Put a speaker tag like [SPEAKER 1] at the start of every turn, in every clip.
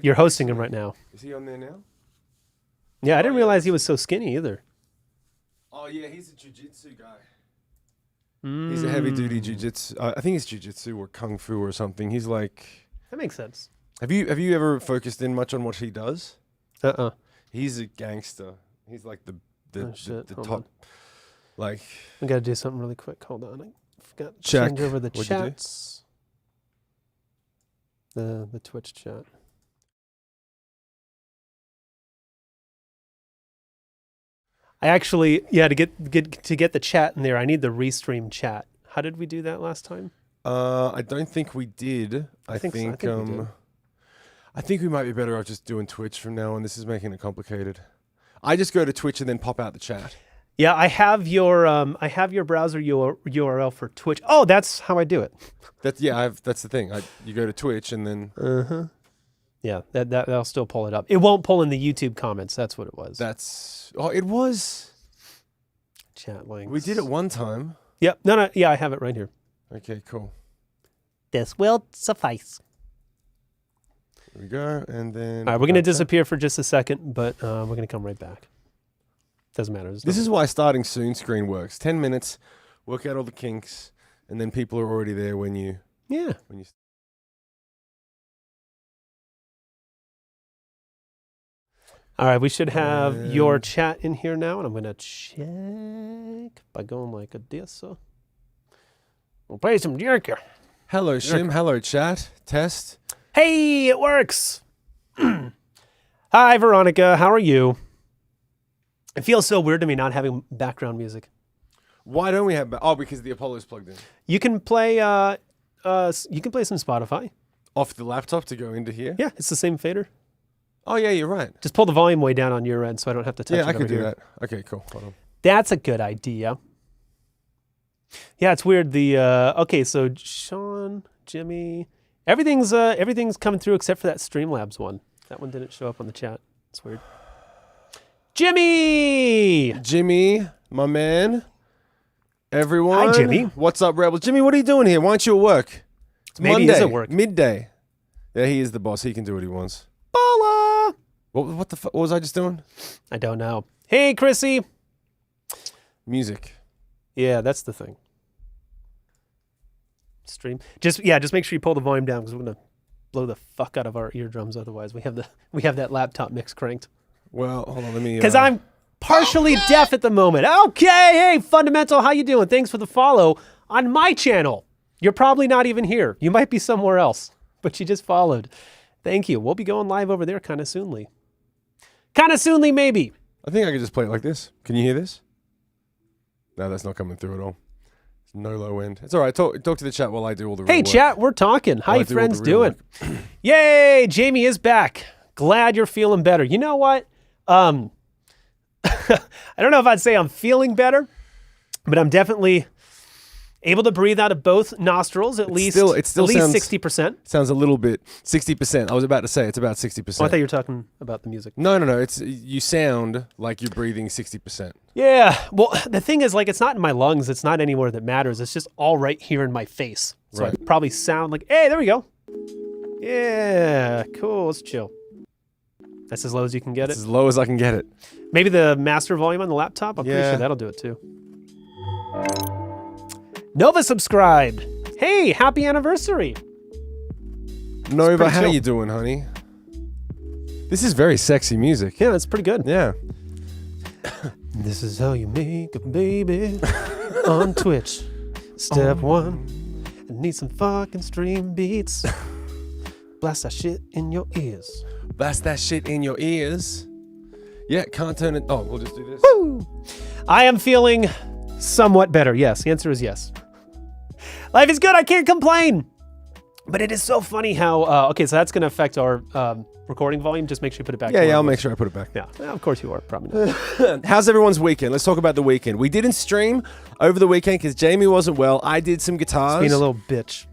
[SPEAKER 1] You're hosting him right now.
[SPEAKER 2] Is he on there now?
[SPEAKER 1] Yeah, I didn't realize he was so skinny either.
[SPEAKER 2] Oh yeah, he's a jiu-jitsu guy. He's a heavy-duty jiu-jitsu. I think it's jiu-jitsu or kung fu or something. He's like.
[SPEAKER 1] That makes sense.
[SPEAKER 2] Have you ever focused in much on what he does?
[SPEAKER 1] Uh-uh.
[SPEAKER 2] He's a gangster. He's like the top.
[SPEAKER 1] On.
[SPEAKER 2] Like.
[SPEAKER 1] We gotta do something really quick. Hold on. I forgot to
[SPEAKER 2] Check.
[SPEAKER 1] change over the
[SPEAKER 2] What'd you do?
[SPEAKER 1] chats. The Twitch chat. I actually, to get the chat in there, I need the restream chat. How did we do that last time?
[SPEAKER 2] I don't think we did. I think
[SPEAKER 1] we did.
[SPEAKER 2] I think we might be better off just doing Twitch from now on. This is making it complicated. I just go to Twitch and then pop out the chat.
[SPEAKER 1] Yeah, I have your browser URL for Twitch. Oh, that's how I do it.
[SPEAKER 2] That's the thing. You go to Twitch and then.
[SPEAKER 1] Yeah, that'll still pull it up. It won't pull in the YouTube comments. That's what it was.
[SPEAKER 2] It was.
[SPEAKER 1] Chat links.
[SPEAKER 2] We did it one time.
[SPEAKER 1] Yep. No. Yeah, I have it right here.
[SPEAKER 2] Okay, cool.
[SPEAKER 1] This will suffice.
[SPEAKER 2] Here we go, and then.
[SPEAKER 1] All right, we're gonna disappear for just a second, but we're gonna come right back. Doesn't matter.
[SPEAKER 2] This is why starting soon screen works. 10 minutes, work out all the kinks, and then people are already there when you.
[SPEAKER 1] Yeah.
[SPEAKER 2] When you.
[SPEAKER 1] All right, we should have your chat in here now, and I'm going to check by going like this. We'll play some jerker.
[SPEAKER 2] Hello, Shim. Hello, chat. Test.
[SPEAKER 1] Hey, it works. Hi, Veronica. How are you? It feels so weird to me not having background music.
[SPEAKER 2] Why don't we have? Because the Apollo's plugged in.
[SPEAKER 1] You can play. You can play some Spotify
[SPEAKER 2] Off the laptop to go into here.
[SPEAKER 1] Yeah, it's the same fader.
[SPEAKER 2] Oh yeah, you're right.
[SPEAKER 1] Just pull the volume way down on your end, so I don't have to touch it.
[SPEAKER 2] Yeah, I could do
[SPEAKER 1] here.
[SPEAKER 2] that. Okay, cool. Hold on.
[SPEAKER 1] That's a good idea. Yeah, it's weird. Okay, so Sean, Jimmy, everything's coming through except for that Streamlabs one. That one didn't show up on the chat. It's weird. Jimmy,
[SPEAKER 2] my man. Everyone.
[SPEAKER 1] Hi, Jimmy.
[SPEAKER 2] What's up, Rebel? Jimmy, what are you doing here? Why aren't you at work? It's
[SPEAKER 1] Maybe
[SPEAKER 2] Monday,
[SPEAKER 1] he's at work.
[SPEAKER 2] Midday. Yeah, he is the boss. He can do what he wants.
[SPEAKER 1] Bola.
[SPEAKER 2] What the fuck? What was I just doing?
[SPEAKER 1] I don't know. Hey, Chrissy.
[SPEAKER 2] Music.
[SPEAKER 1] Yeah, that's the thing. Stream. Just make sure you pull the volume down because we're gonna blow the fuck out of our eardrums. Otherwise, we have that laptop mix cranked.
[SPEAKER 2] Well, hold on. Let me.
[SPEAKER 1] Because I'm partially deaf at the moment. Okay, hey, Fundamental, how you doing? Thanks for the follow on my channel. You're probably not even here. You might be somewhere else, but you just followed. Thank you. We'll be going live over there kind of soonly. Kind of soonly, maybe.
[SPEAKER 2] I think I could just play it like this. Can you hear this? No, that's not coming through at all. It's no low end. It's all right. Talk to the chat while I do all the real work.
[SPEAKER 1] Hey, chat, we're talking. How you friends doing? Yay, Jamie is back. Glad you're feeling better. You know what? I don't know if I'd say I'm feeling better, but I'm definitely able to breathe out of both nostrils at least 60%.
[SPEAKER 2] Sounds a little bit 60%. I was about to say it's about 60%.
[SPEAKER 1] Oh, I thought you were talking about the music.
[SPEAKER 2] No. You sound like you're breathing 60%.
[SPEAKER 1] Yeah. Well, the thing is, like, it's not in my lungs. It's not anywhere that matters. It's just all right here in my face. So
[SPEAKER 2] right.
[SPEAKER 1] I probably sound like, hey, there we go. Yeah, cool. Let's chill. That's as low as you can get it?
[SPEAKER 2] As low as I can get it.
[SPEAKER 1] Maybe the master volume on the laptop? I'm pretty sure that'll do it too. Nova subscribed. Hey, happy anniversary.
[SPEAKER 2] Nova, how you doing, honey? This is very sexy music.
[SPEAKER 1] Yeah, that's pretty good.
[SPEAKER 2] Yeah.
[SPEAKER 1] This is how you make a baby on Twitch. Step 1, I need some fucking stream beats. Blast that shit in your ears.
[SPEAKER 2] Blast that shit in your ears. Yeah, can't turn it. Oh, we'll just do this.
[SPEAKER 1] Woo! I am feeling somewhat better. Yes, the answer is yes. Life is good. I can't complain. But it is so funny how, okay, so that's going to affect our recording volume. Just make sure you put it back.
[SPEAKER 2] Yeah, I'll make sure I put it back.
[SPEAKER 1] Yeah, of course you are. Probably not.
[SPEAKER 2] How's everyone's weekend? Let's talk about the weekend. We didn't stream over the weekend because Jamie wasn't well. I did some guitars.
[SPEAKER 1] Being a little bitch.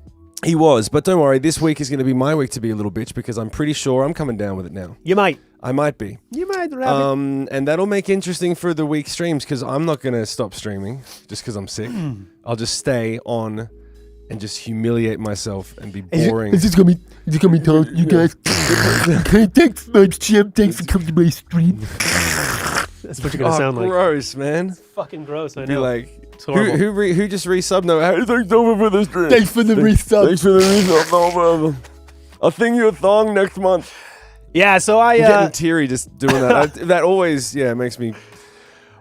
[SPEAKER 2] He was, but don't worry. This week is going to be my week to be a little bitch because I'm pretty sure I'm coming down with it now.
[SPEAKER 1] You might.
[SPEAKER 2] I might be.
[SPEAKER 1] You might, Rabbit.
[SPEAKER 2] And that'll make interesting for the week streams because I'm not going to stop streaming just because I'm sick. I'll just stay on and just humiliate myself and be boring.
[SPEAKER 3] It's just gonna be told, you guys. Thanks, Shim. Thanks for coming to my stream.
[SPEAKER 1] That's what you're gonna sound like.
[SPEAKER 2] Gross, man.
[SPEAKER 1] It's fucking gross. I know.
[SPEAKER 2] Be like,
[SPEAKER 1] It's horrible.
[SPEAKER 2] who just resubbed? No, thanks over for the stream.
[SPEAKER 3] Thanks for the resub.
[SPEAKER 2] Thanks for the resub. No problem. I'll sing you a song next month.
[SPEAKER 1] Yeah, so
[SPEAKER 2] I'm getting teary just doing that. That always, makes me.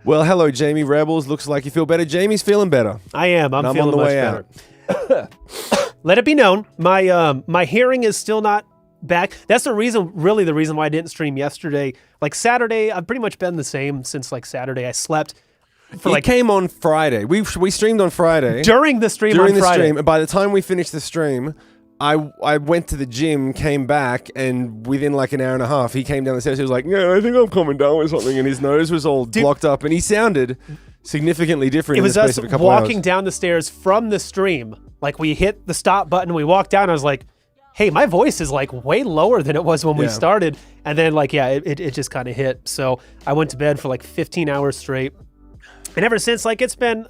[SPEAKER 2] Well, hello, Jamie Rebels. Looks like you feel better. Jamie's feeling better.
[SPEAKER 1] I am. I'm feeling
[SPEAKER 2] on the
[SPEAKER 1] much
[SPEAKER 2] way
[SPEAKER 1] better.
[SPEAKER 2] out.
[SPEAKER 1] Let it be known, my hearing is still not back. That's the reason why I didn't stream yesterday. Like Saturday, I've pretty much been the same since like Saturday. I slept for
[SPEAKER 2] came on Friday. We streamed on Friday.
[SPEAKER 1] During the stream on Friday.
[SPEAKER 2] And by the time we finished the stream, I went to the gym, came back, and within like an hour and a half, he came down the stairs. He was like, "Yeah, I think I'm coming down with something," and his nose was all blocked up, and he sounded significantly different.
[SPEAKER 1] It was
[SPEAKER 2] in the
[SPEAKER 1] us
[SPEAKER 2] space of a couple
[SPEAKER 1] walking
[SPEAKER 2] hours.
[SPEAKER 1] down the stairs from the stream. Like we hit the stop button, we walked down. I was like, "Hey, my voice is like way lower than it was when we started." And then it just kind of hit. So I went to bed for like 15 hours straight, and ever since, like it's been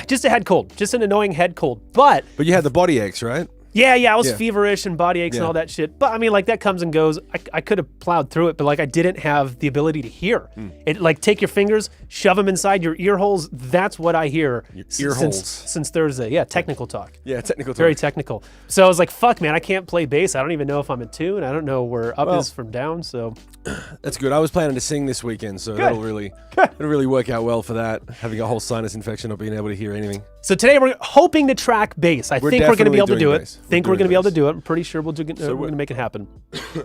[SPEAKER 1] just a head cold, just an annoying head cold. But
[SPEAKER 2] you had the body aches, right?
[SPEAKER 1] Yeah, I was feverish and body aches and all that shit. But I mean, like that comes and goes. I could have plowed through it, but like I didn't have the ability to hear. It like take your fingers, shove them inside your ear holes. That's what I hear since Thursday. Yeah, technical talk.
[SPEAKER 2] Yeah, technical talk.
[SPEAKER 1] Very technical. So I was like, fuck, man, I can't play bass. I don't even know if I'm in tune. I don't know where up is from down. So
[SPEAKER 2] that's good. I was planning to sing this weekend, so it'll really work out well for that. Having a whole sinus infection, not being able to hear anything.
[SPEAKER 1] So today we're hoping to track bass. I think we're going to be able to do it. We're going to be able to do it. I'm pretty sure we're going to make it happen.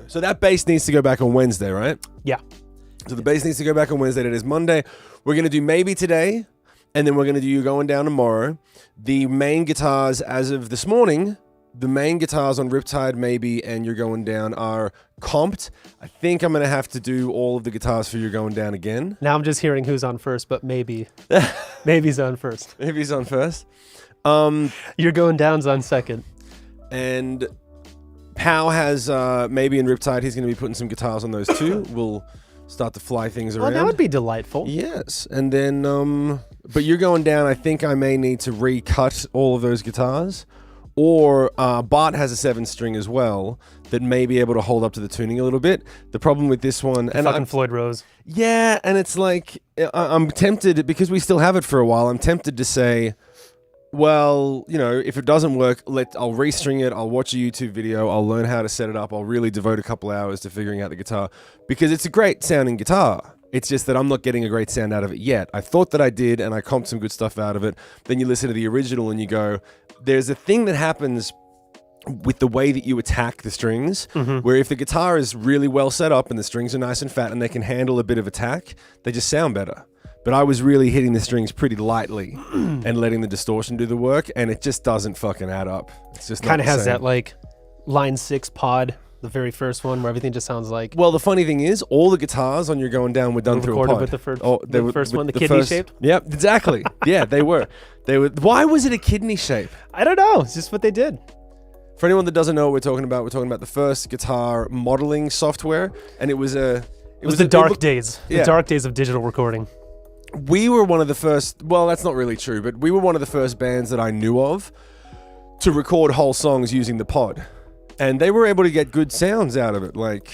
[SPEAKER 2] So that bass needs to go back on Wednesday, right?
[SPEAKER 1] Yeah.
[SPEAKER 2] So the bass needs to go back on Wednesday. It is Monday. We're going to do maybe today, and then we're going to do you going down tomorrow. The main guitars as of this morning, the main guitars on Riptide, maybe, and you're going down are comped. I think I'm going to have to do all of the guitars for you going down again.
[SPEAKER 1] Now I'm just hearing who's on first, but maybe. Maybe's on first.
[SPEAKER 2] Maybe's on first.
[SPEAKER 1] You're going down's on second.
[SPEAKER 2] And Pow has maybe in Riptide, he's going to be putting some guitars on those too. We'll start to fly things around.
[SPEAKER 1] Oh, that would be delightful.
[SPEAKER 2] Yes. And then, but you're going down, I think I may need to recut all of those guitars. Or Bart has a 7-string as well that may be able to hold up to the tuning a little bit. The problem with this one...
[SPEAKER 1] Fucking Floyd Rose.
[SPEAKER 2] Yeah, and it's like, I'm tempted, because we still have it for a while, I'm tempted to say, well, if it doesn't work, I'll restring it, I'll watch a YouTube video, I'll learn how to set it up, I'll really devote a couple hours to figuring out the guitar. Because it's a great sounding guitar. It's just that I'm not getting a great sound out of it yet. I thought that I did, and I comped some good stuff out of it. Then you listen to the original and you go, there's a thing that happens with the way that you attack the strings, where if the guitar is really well set up and the strings are nice and fat and they can handle a bit of attack, they just sound better. But I was really hitting the strings pretty lightly and letting the distortion do the work, and it just doesn't fucking add up. It's just
[SPEAKER 1] kind of has that like line 6 pod. The very first one where everything just sounds like...
[SPEAKER 2] Well, the funny thing is, all the guitars on You're Going Down were done through a pod.
[SPEAKER 1] With the first, the first one, the kidney shaped?
[SPEAKER 2] Yep, exactly. Yeah, they were. Why was it a kidney shape?
[SPEAKER 1] I don't know. It's just what they did.
[SPEAKER 2] For anyone that doesn't know what we're talking about the first guitar modeling software, and it was the
[SPEAKER 1] dark days. The dark days of digital recording.
[SPEAKER 2] We were one of the first... Well, that's not really true, but we were one of the first bands that I knew of to record whole songs using the pod. And they were able to get good sounds out of it. Like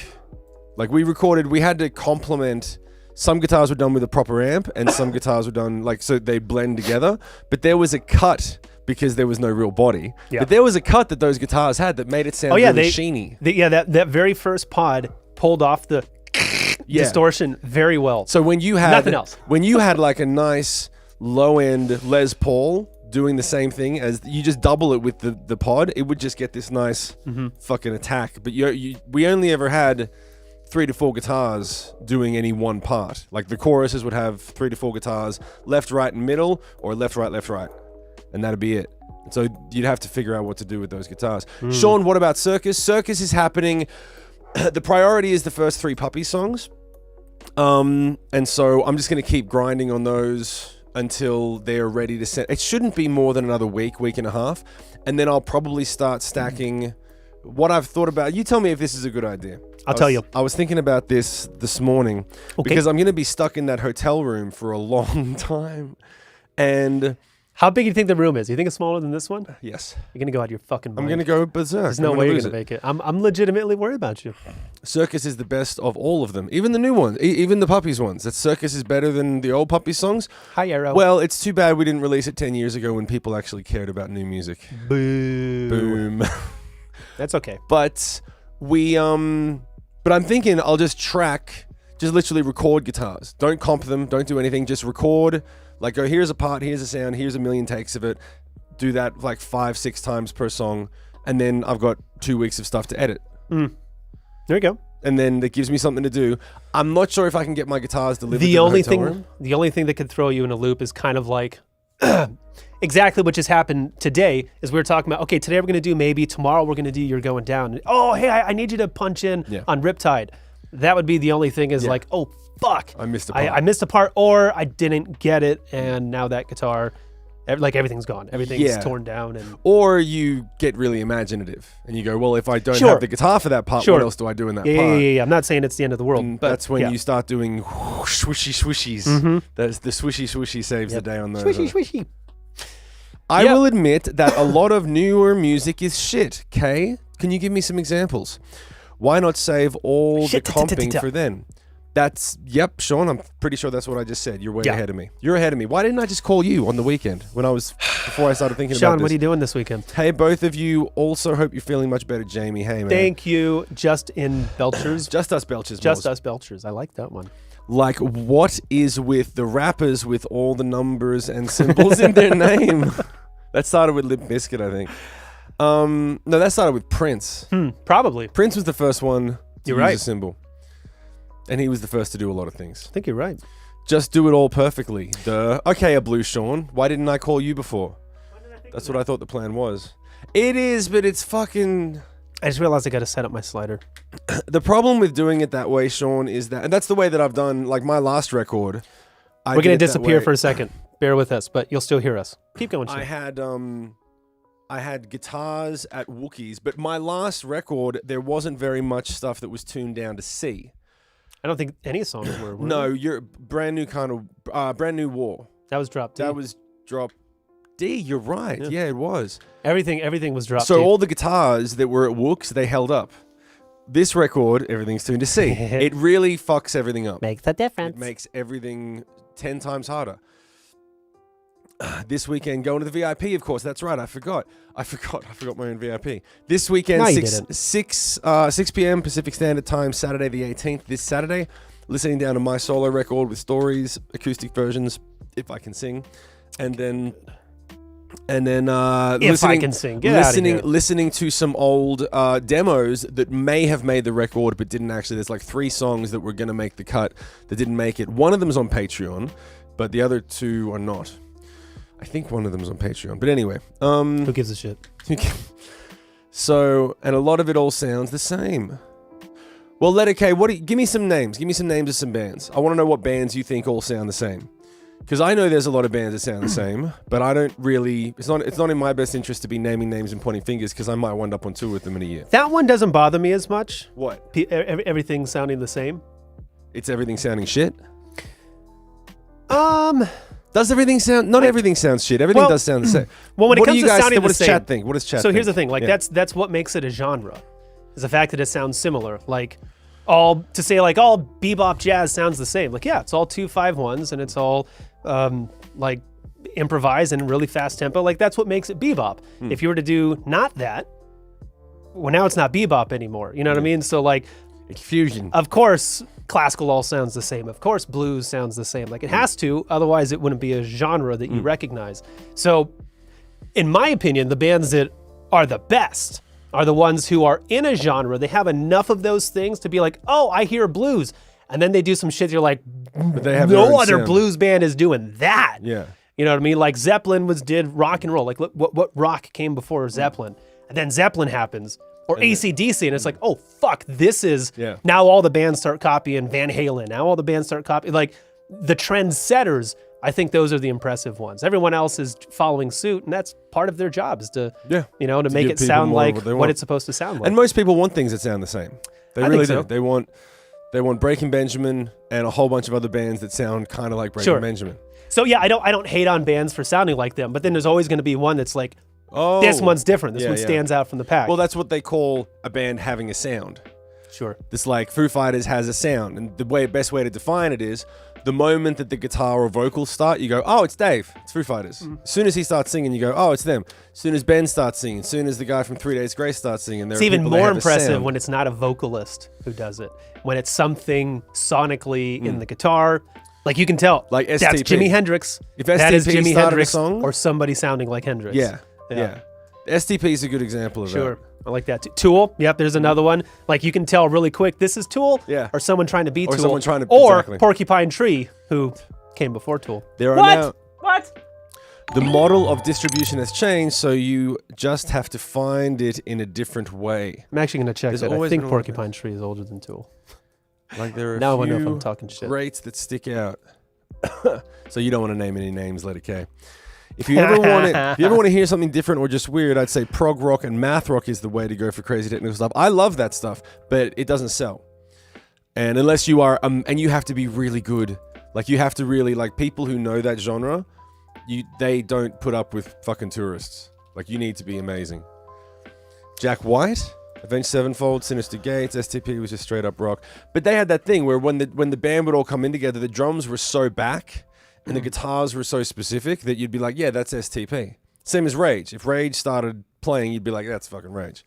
[SPEAKER 2] we had to complement. Some guitars were done with a proper amp, and some guitars were done so they blend together. But there was a cut because there was no real body. Yeah. But there was a cut that those guitars had that made it sound really sheeny.
[SPEAKER 1] That very first pod pulled off the distortion very well.
[SPEAKER 2] So when you had
[SPEAKER 1] nothing else,
[SPEAKER 2] when you had like a nice low end Les Paul doing the same thing as you just double it with the pod, it would just get this nice fucking attack. But we only ever had 3 to 4 guitars doing any one part. Like the choruses would have 3 to 4 guitars, left, right, and middle, or left, right, and that'd be it. And so you'd have to figure out what to do with those guitars. Sean, what about Circus? Circus is happening. The priority is the first 3 Puppies songs. And so I'm just going to keep grinding on those until they're ready to send. It shouldn't be more than another week and a half. And then I'll probably start stacking what I've thought about. You tell me if this is a good idea.
[SPEAKER 1] I'll tell you.
[SPEAKER 2] I was thinking about this morning because I'm going to be stuck in that hotel room for a long time. And
[SPEAKER 1] How big do you think the room is? Do you think it's smaller than this one?
[SPEAKER 2] Yes.
[SPEAKER 1] You're going to go out of your fucking mind.
[SPEAKER 2] I'm going to go berserk.
[SPEAKER 1] There's no way you're going to make it. I'm legitimately worried about you.
[SPEAKER 2] Circus is the best of all of them. Even the new ones. Even the Puppies ones. That Circus is better than the old Puppies songs.
[SPEAKER 1] Hi, Arrow.
[SPEAKER 2] Well, it's too bad we didn't release it 10 years ago when people actually cared about new music.
[SPEAKER 1] Boo.
[SPEAKER 2] Boom.
[SPEAKER 1] That's okay.
[SPEAKER 2] But I'm thinking I'll just literally record guitars. Don't comp them. Don't do anything. Just record. Like, go, here's a part, here's a sound, here's a million takes of it. Do that like 5-6 times per song. And then I've got 2 weeks of stuff to edit.
[SPEAKER 1] There you go.
[SPEAKER 2] And then that gives me something to do. I'm not sure if I can get my guitars delivered to
[SPEAKER 1] The
[SPEAKER 2] the
[SPEAKER 1] only
[SPEAKER 2] hotel room.
[SPEAKER 1] thing that could throw you in a loop is kind of like exactly what just happened today is we were talking about, okay, today we're going to do maybe, tomorrow we're going to do You're Going Down. And, oh, hey, I need you to punch in on Riptide. That would be the only thing is like, oh, fuck.
[SPEAKER 2] I missed a part.
[SPEAKER 1] I missed a part or I didn't get it. And now that guitar, like everything's gone. Everything's torn down.
[SPEAKER 2] Or you get really imaginative and you go, well, if I don't have the guitar for that part, what else do I do in that part?
[SPEAKER 1] Yeah. I'm not saying it's the end of the world.
[SPEAKER 2] And
[SPEAKER 1] but
[SPEAKER 2] that's when you start doing swishy swishies.
[SPEAKER 1] Mm-hmm.
[SPEAKER 2] That's the swishy swishy saves the day on those.
[SPEAKER 1] Swishy, swishy.
[SPEAKER 2] I will admit that a lot of newer music is shit. Kay, can you give me some examples? Why not save all the comping for then? Sean, I'm pretty sure that's what I just said. You're way ahead of me. You're ahead of me. Why didn't I just call you on the weekend before I started thinking about this?
[SPEAKER 1] Sean, what are you doing this weekend?
[SPEAKER 2] Hey, both of you. Also hope you're feeling much better, Jamie. Hey, man.
[SPEAKER 1] Thank you. Just in Belchers.
[SPEAKER 2] Just us Belchers.
[SPEAKER 1] Just us Belchers. I like that one.
[SPEAKER 2] Like, what is with the rappers with all the numbers and symbols in their name? That started with Limp Bizkit, I think. No, that started with Prince.
[SPEAKER 1] Probably.
[SPEAKER 2] Prince was the first one to
[SPEAKER 1] You're
[SPEAKER 2] use
[SPEAKER 1] right.
[SPEAKER 2] a symbol. And he was the first to do a lot of things.
[SPEAKER 1] I think you're right.
[SPEAKER 2] Just do it all perfectly. Duh. Okay, a blue Sean. Why didn't I call you before? That's what I thought the plan was. It is, but it's fucking...
[SPEAKER 1] I just realized I got to set up my slider.
[SPEAKER 2] The problem with doing it that way, Sean, is that... And that's the way that I've done, like, my last record.
[SPEAKER 1] We're going to disappear for a second. Bear with us, but you'll still hear us. Keep going, Sean.
[SPEAKER 2] I had guitars at Wookiees, but my last record, there wasn't very much stuff that was tuned down to C.
[SPEAKER 1] I don't think any songs were.
[SPEAKER 2] No, you're brand new War.
[SPEAKER 1] That was drop D.
[SPEAKER 2] That was drop D. You're right. Yeah, it was.
[SPEAKER 1] Everything was drop D.
[SPEAKER 2] So all the guitars that were at Wooks, they held up. This record, everything's tuned to C. It really fucks everything up.
[SPEAKER 1] Makes a difference.
[SPEAKER 2] It makes everything 10 times harder. This weekend, going to the VIP, of course. That's right. I forgot my own VIP. This weekend,
[SPEAKER 1] No,
[SPEAKER 2] 6 p.m. Pacific Standard Time, Saturday the 18th. This Saturday, listening down to my solo record with stories, acoustic versions, if I can sing, and then
[SPEAKER 1] if I can sing, get out of here.
[SPEAKER 2] Listening to some old demos that may have made the record but didn't actually. There's like 3 songs that were going to make the cut that didn't make it. One of them is on Patreon, but the other 2 are not. I think one of them is on Patreon. But anyway.
[SPEAKER 1] Who gives a shit?
[SPEAKER 2] So, and a lot of it all sounds the same. Well, give me some names. Give me some names of some bands. I want to know what bands you think all sound the same. Because I know there's a lot of bands that sound the same, but I don't really... It's not in my best interest to be naming names and pointing fingers because I might wind up on tour with them in a year.
[SPEAKER 1] That one doesn't bother me as much.
[SPEAKER 2] What?
[SPEAKER 1] Everything sounding the same.
[SPEAKER 2] It's everything sounding shit? Does everything sound... Not everything sounds shit. Everything does sound the same.
[SPEAKER 1] Well, when it comes to sounding the same...
[SPEAKER 2] What does chat think? What does chat think?
[SPEAKER 1] So here's the thing. Like, that's what makes it a genre. Is the fact that it sounds similar. Like, all bebop jazz sounds the same. Like, yeah, it's all 2/5/1s and it's all, like, improvised and really fast tempo. Like, that's what makes it bebop. If you were to do not that, well, now it's not bebop anymore. You know what I mean? So, like...
[SPEAKER 2] It's fusion.
[SPEAKER 1] Of course, classical all sounds the same. Of course, blues sounds the same. Like, it has to, otherwise it wouldn't be a genre that you recognize. So, in my opinion, the bands that are the best are the ones who are in a genre. They have enough of those things to be like, oh, I hear blues. And then they do some shit, you're like, no other blues band is doing that.
[SPEAKER 2] Yeah.
[SPEAKER 1] You know what I mean? Like, Zeppelin did rock and roll. Like, what rock came before Zeppelin? And then Zeppelin happens. Or AC/DC, and it's like, oh, fuck, this is...
[SPEAKER 2] Yeah.
[SPEAKER 1] Now all the bands start copying Van Halen. Now all the bands start copying... Like, the trendsetters, I think those are the impressive ones. Everyone else is following suit, and that's part of their job, is to make it sound like what it's supposed to sound like.
[SPEAKER 2] And most people want things that sound the same. They really do.
[SPEAKER 1] So.
[SPEAKER 2] They want Breaking Benjamin and a whole bunch of other bands that sound kind of like Breaking Benjamin.
[SPEAKER 1] So yeah, I don't hate on bands for sounding like them, but then there's always going to be one that's like,
[SPEAKER 2] Oh,
[SPEAKER 1] this one's different. This one stands out from the pack.
[SPEAKER 2] Well, that's what they call a band having a sound.
[SPEAKER 1] Sure.
[SPEAKER 2] This like Foo Fighters has a sound, and the best way to define it is the moment that the guitar or vocals start, you go, oh, it's Dave, it's Foo Fighters. As soon as he starts singing, you go, oh, it's them. As soon as Ben starts singing, as soon as the guy from 3 Days Grace starts singing,
[SPEAKER 1] it's even more impressive when it's not a vocalist who does it. When it's something sonically in the guitar, like you can tell,
[SPEAKER 2] like STP.
[SPEAKER 1] That's Jimi Hendrix.
[SPEAKER 2] If
[SPEAKER 1] that is
[SPEAKER 2] STP
[SPEAKER 1] Jimi
[SPEAKER 2] started
[SPEAKER 1] Hendrix
[SPEAKER 2] a song,
[SPEAKER 1] or somebody sounding like Hendrix.
[SPEAKER 2] yeah. STP is a good example of that.
[SPEAKER 1] Sure. I like that too. Tool. Yep, there's another one. Like you can tell really quick, this is Tool.
[SPEAKER 2] Yeah.
[SPEAKER 1] Or someone trying to be
[SPEAKER 2] Or
[SPEAKER 1] Tool.
[SPEAKER 2] someone trying to-
[SPEAKER 1] Or
[SPEAKER 2] exactly.
[SPEAKER 1] Porcupine Tree, who came before Tool.
[SPEAKER 2] There are
[SPEAKER 1] What?
[SPEAKER 2] now
[SPEAKER 1] What?
[SPEAKER 2] the model of distribution has changed, so you just have to find it in a different way.
[SPEAKER 1] I'm actually going to check
[SPEAKER 2] There's
[SPEAKER 1] that. I
[SPEAKER 2] always
[SPEAKER 1] think
[SPEAKER 2] been a lot of
[SPEAKER 1] Porcupine Tree is older than Tool.
[SPEAKER 2] Like there are
[SPEAKER 1] Now
[SPEAKER 2] a
[SPEAKER 1] I know if
[SPEAKER 2] few
[SPEAKER 1] I'm talking shit.
[SPEAKER 2] rates that stick out. So you don't want to name any names, let it K. If you ever want to hear something different or just weird, I'd say prog rock and math rock is the way to go for crazy technical stuff. I love that stuff, but it doesn't sell. And unless you are, and you have to be really good. Like you have to really, like people who know that genre, they don't put up with fucking tourists. Like you need to be amazing. Jack White, Avenged Sevenfold, Sinister Gates, STP was just straight up rock. But they had that thing where when the band would all come in together, the drums were so back and the guitars were so specific that you'd be like, yeah, that's STP. Same as Rage. If Rage started playing, you'd be like, that's fucking Rage.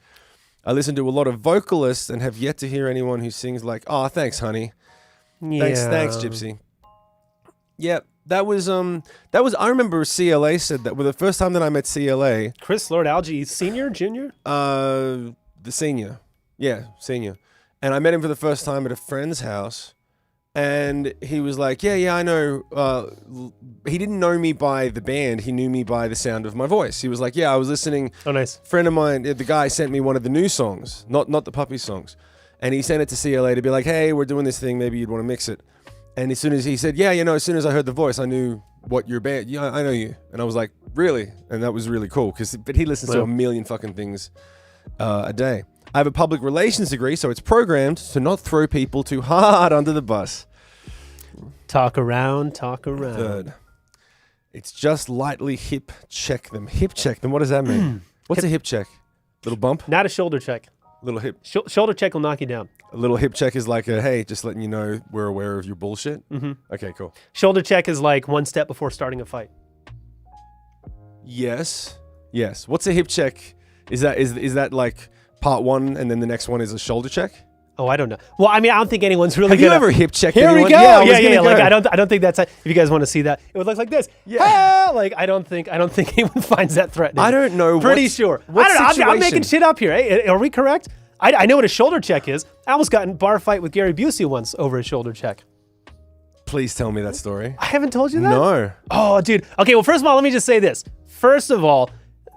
[SPEAKER 2] I listen to a lot of vocalists and have yet to hear anyone who sings like, oh, thanks, honey.
[SPEAKER 1] Yeah.
[SPEAKER 2] Thanks, Gypsy. Yeah, that was I remember CLA said that. Well, the first time that I met CLA,
[SPEAKER 1] Chris Lord Alge, senior, junior?
[SPEAKER 2] the senior. Yeah, senior. And I met him for the first time at a friend's house. And he was like, yeah, I know. He didn't know me by the band. He knew me by the sound of my voice. He was like, yeah, I was listening.
[SPEAKER 1] Oh, nice.
[SPEAKER 2] Friend of mine, the guy sent me one of the new songs, not the Puppies songs. And he sent it to CLA to be like, hey, we're doing this thing. Maybe you'd want to mix it. And as soon as he said, yeah, as soon as I heard the voice, I knew what your band, yeah, I know you. And I was like, really? And that was really cool. But he listens to a million fucking things a day. I have a public relations degree, so it's programmed to not throw people too hard under the bus.
[SPEAKER 1] Talk around.
[SPEAKER 2] Third, it's just lightly hip check them. Hip check them. What does that mean? What's a hip check? Little bump?
[SPEAKER 1] Not a shoulder check.
[SPEAKER 2] Little hip.
[SPEAKER 1] Shoulder check will knock you down.
[SPEAKER 2] A little hip check is like a, hey, just letting you know we're aware of your bullshit.
[SPEAKER 1] Mm-hmm.
[SPEAKER 2] Okay, cool.
[SPEAKER 1] Shoulder check is like one step before starting a fight.
[SPEAKER 2] Yes. What's a hip check? Is that like part one and then the next one is a shoulder check?
[SPEAKER 1] Oh, I don't know. Well, I mean, I don't think anyone's really
[SPEAKER 2] Have you ever hip checked
[SPEAKER 1] Here
[SPEAKER 2] anyone?
[SPEAKER 1] we go.
[SPEAKER 2] Yeah.
[SPEAKER 1] Like I don't think that's. If you guys want to see that, it would look like this.
[SPEAKER 2] Yeah.
[SPEAKER 1] Like I don't think anyone finds that threatening.
[SPEAKER 2] I don't know.
[SPEAKER 1] Pretty sure.
[SPEAKER 2] What
[SPEAKER 1] I don't know. I'm
[SPEAKER 2] situation?
[SPEAKER 1] making shit up here. Hey, are we correct? I know what a shoulder check is. I almost got in a bar fight with Gary Busey once over a shoulder check.
[SPEAKER 2] Please tell me that story.
[SPEAKER 1] I haven't told you that?
[SPEAKER 2] No.
[SPEAKER 1] Oh, dude. Okay, well, first of all, let me just say this. First of all,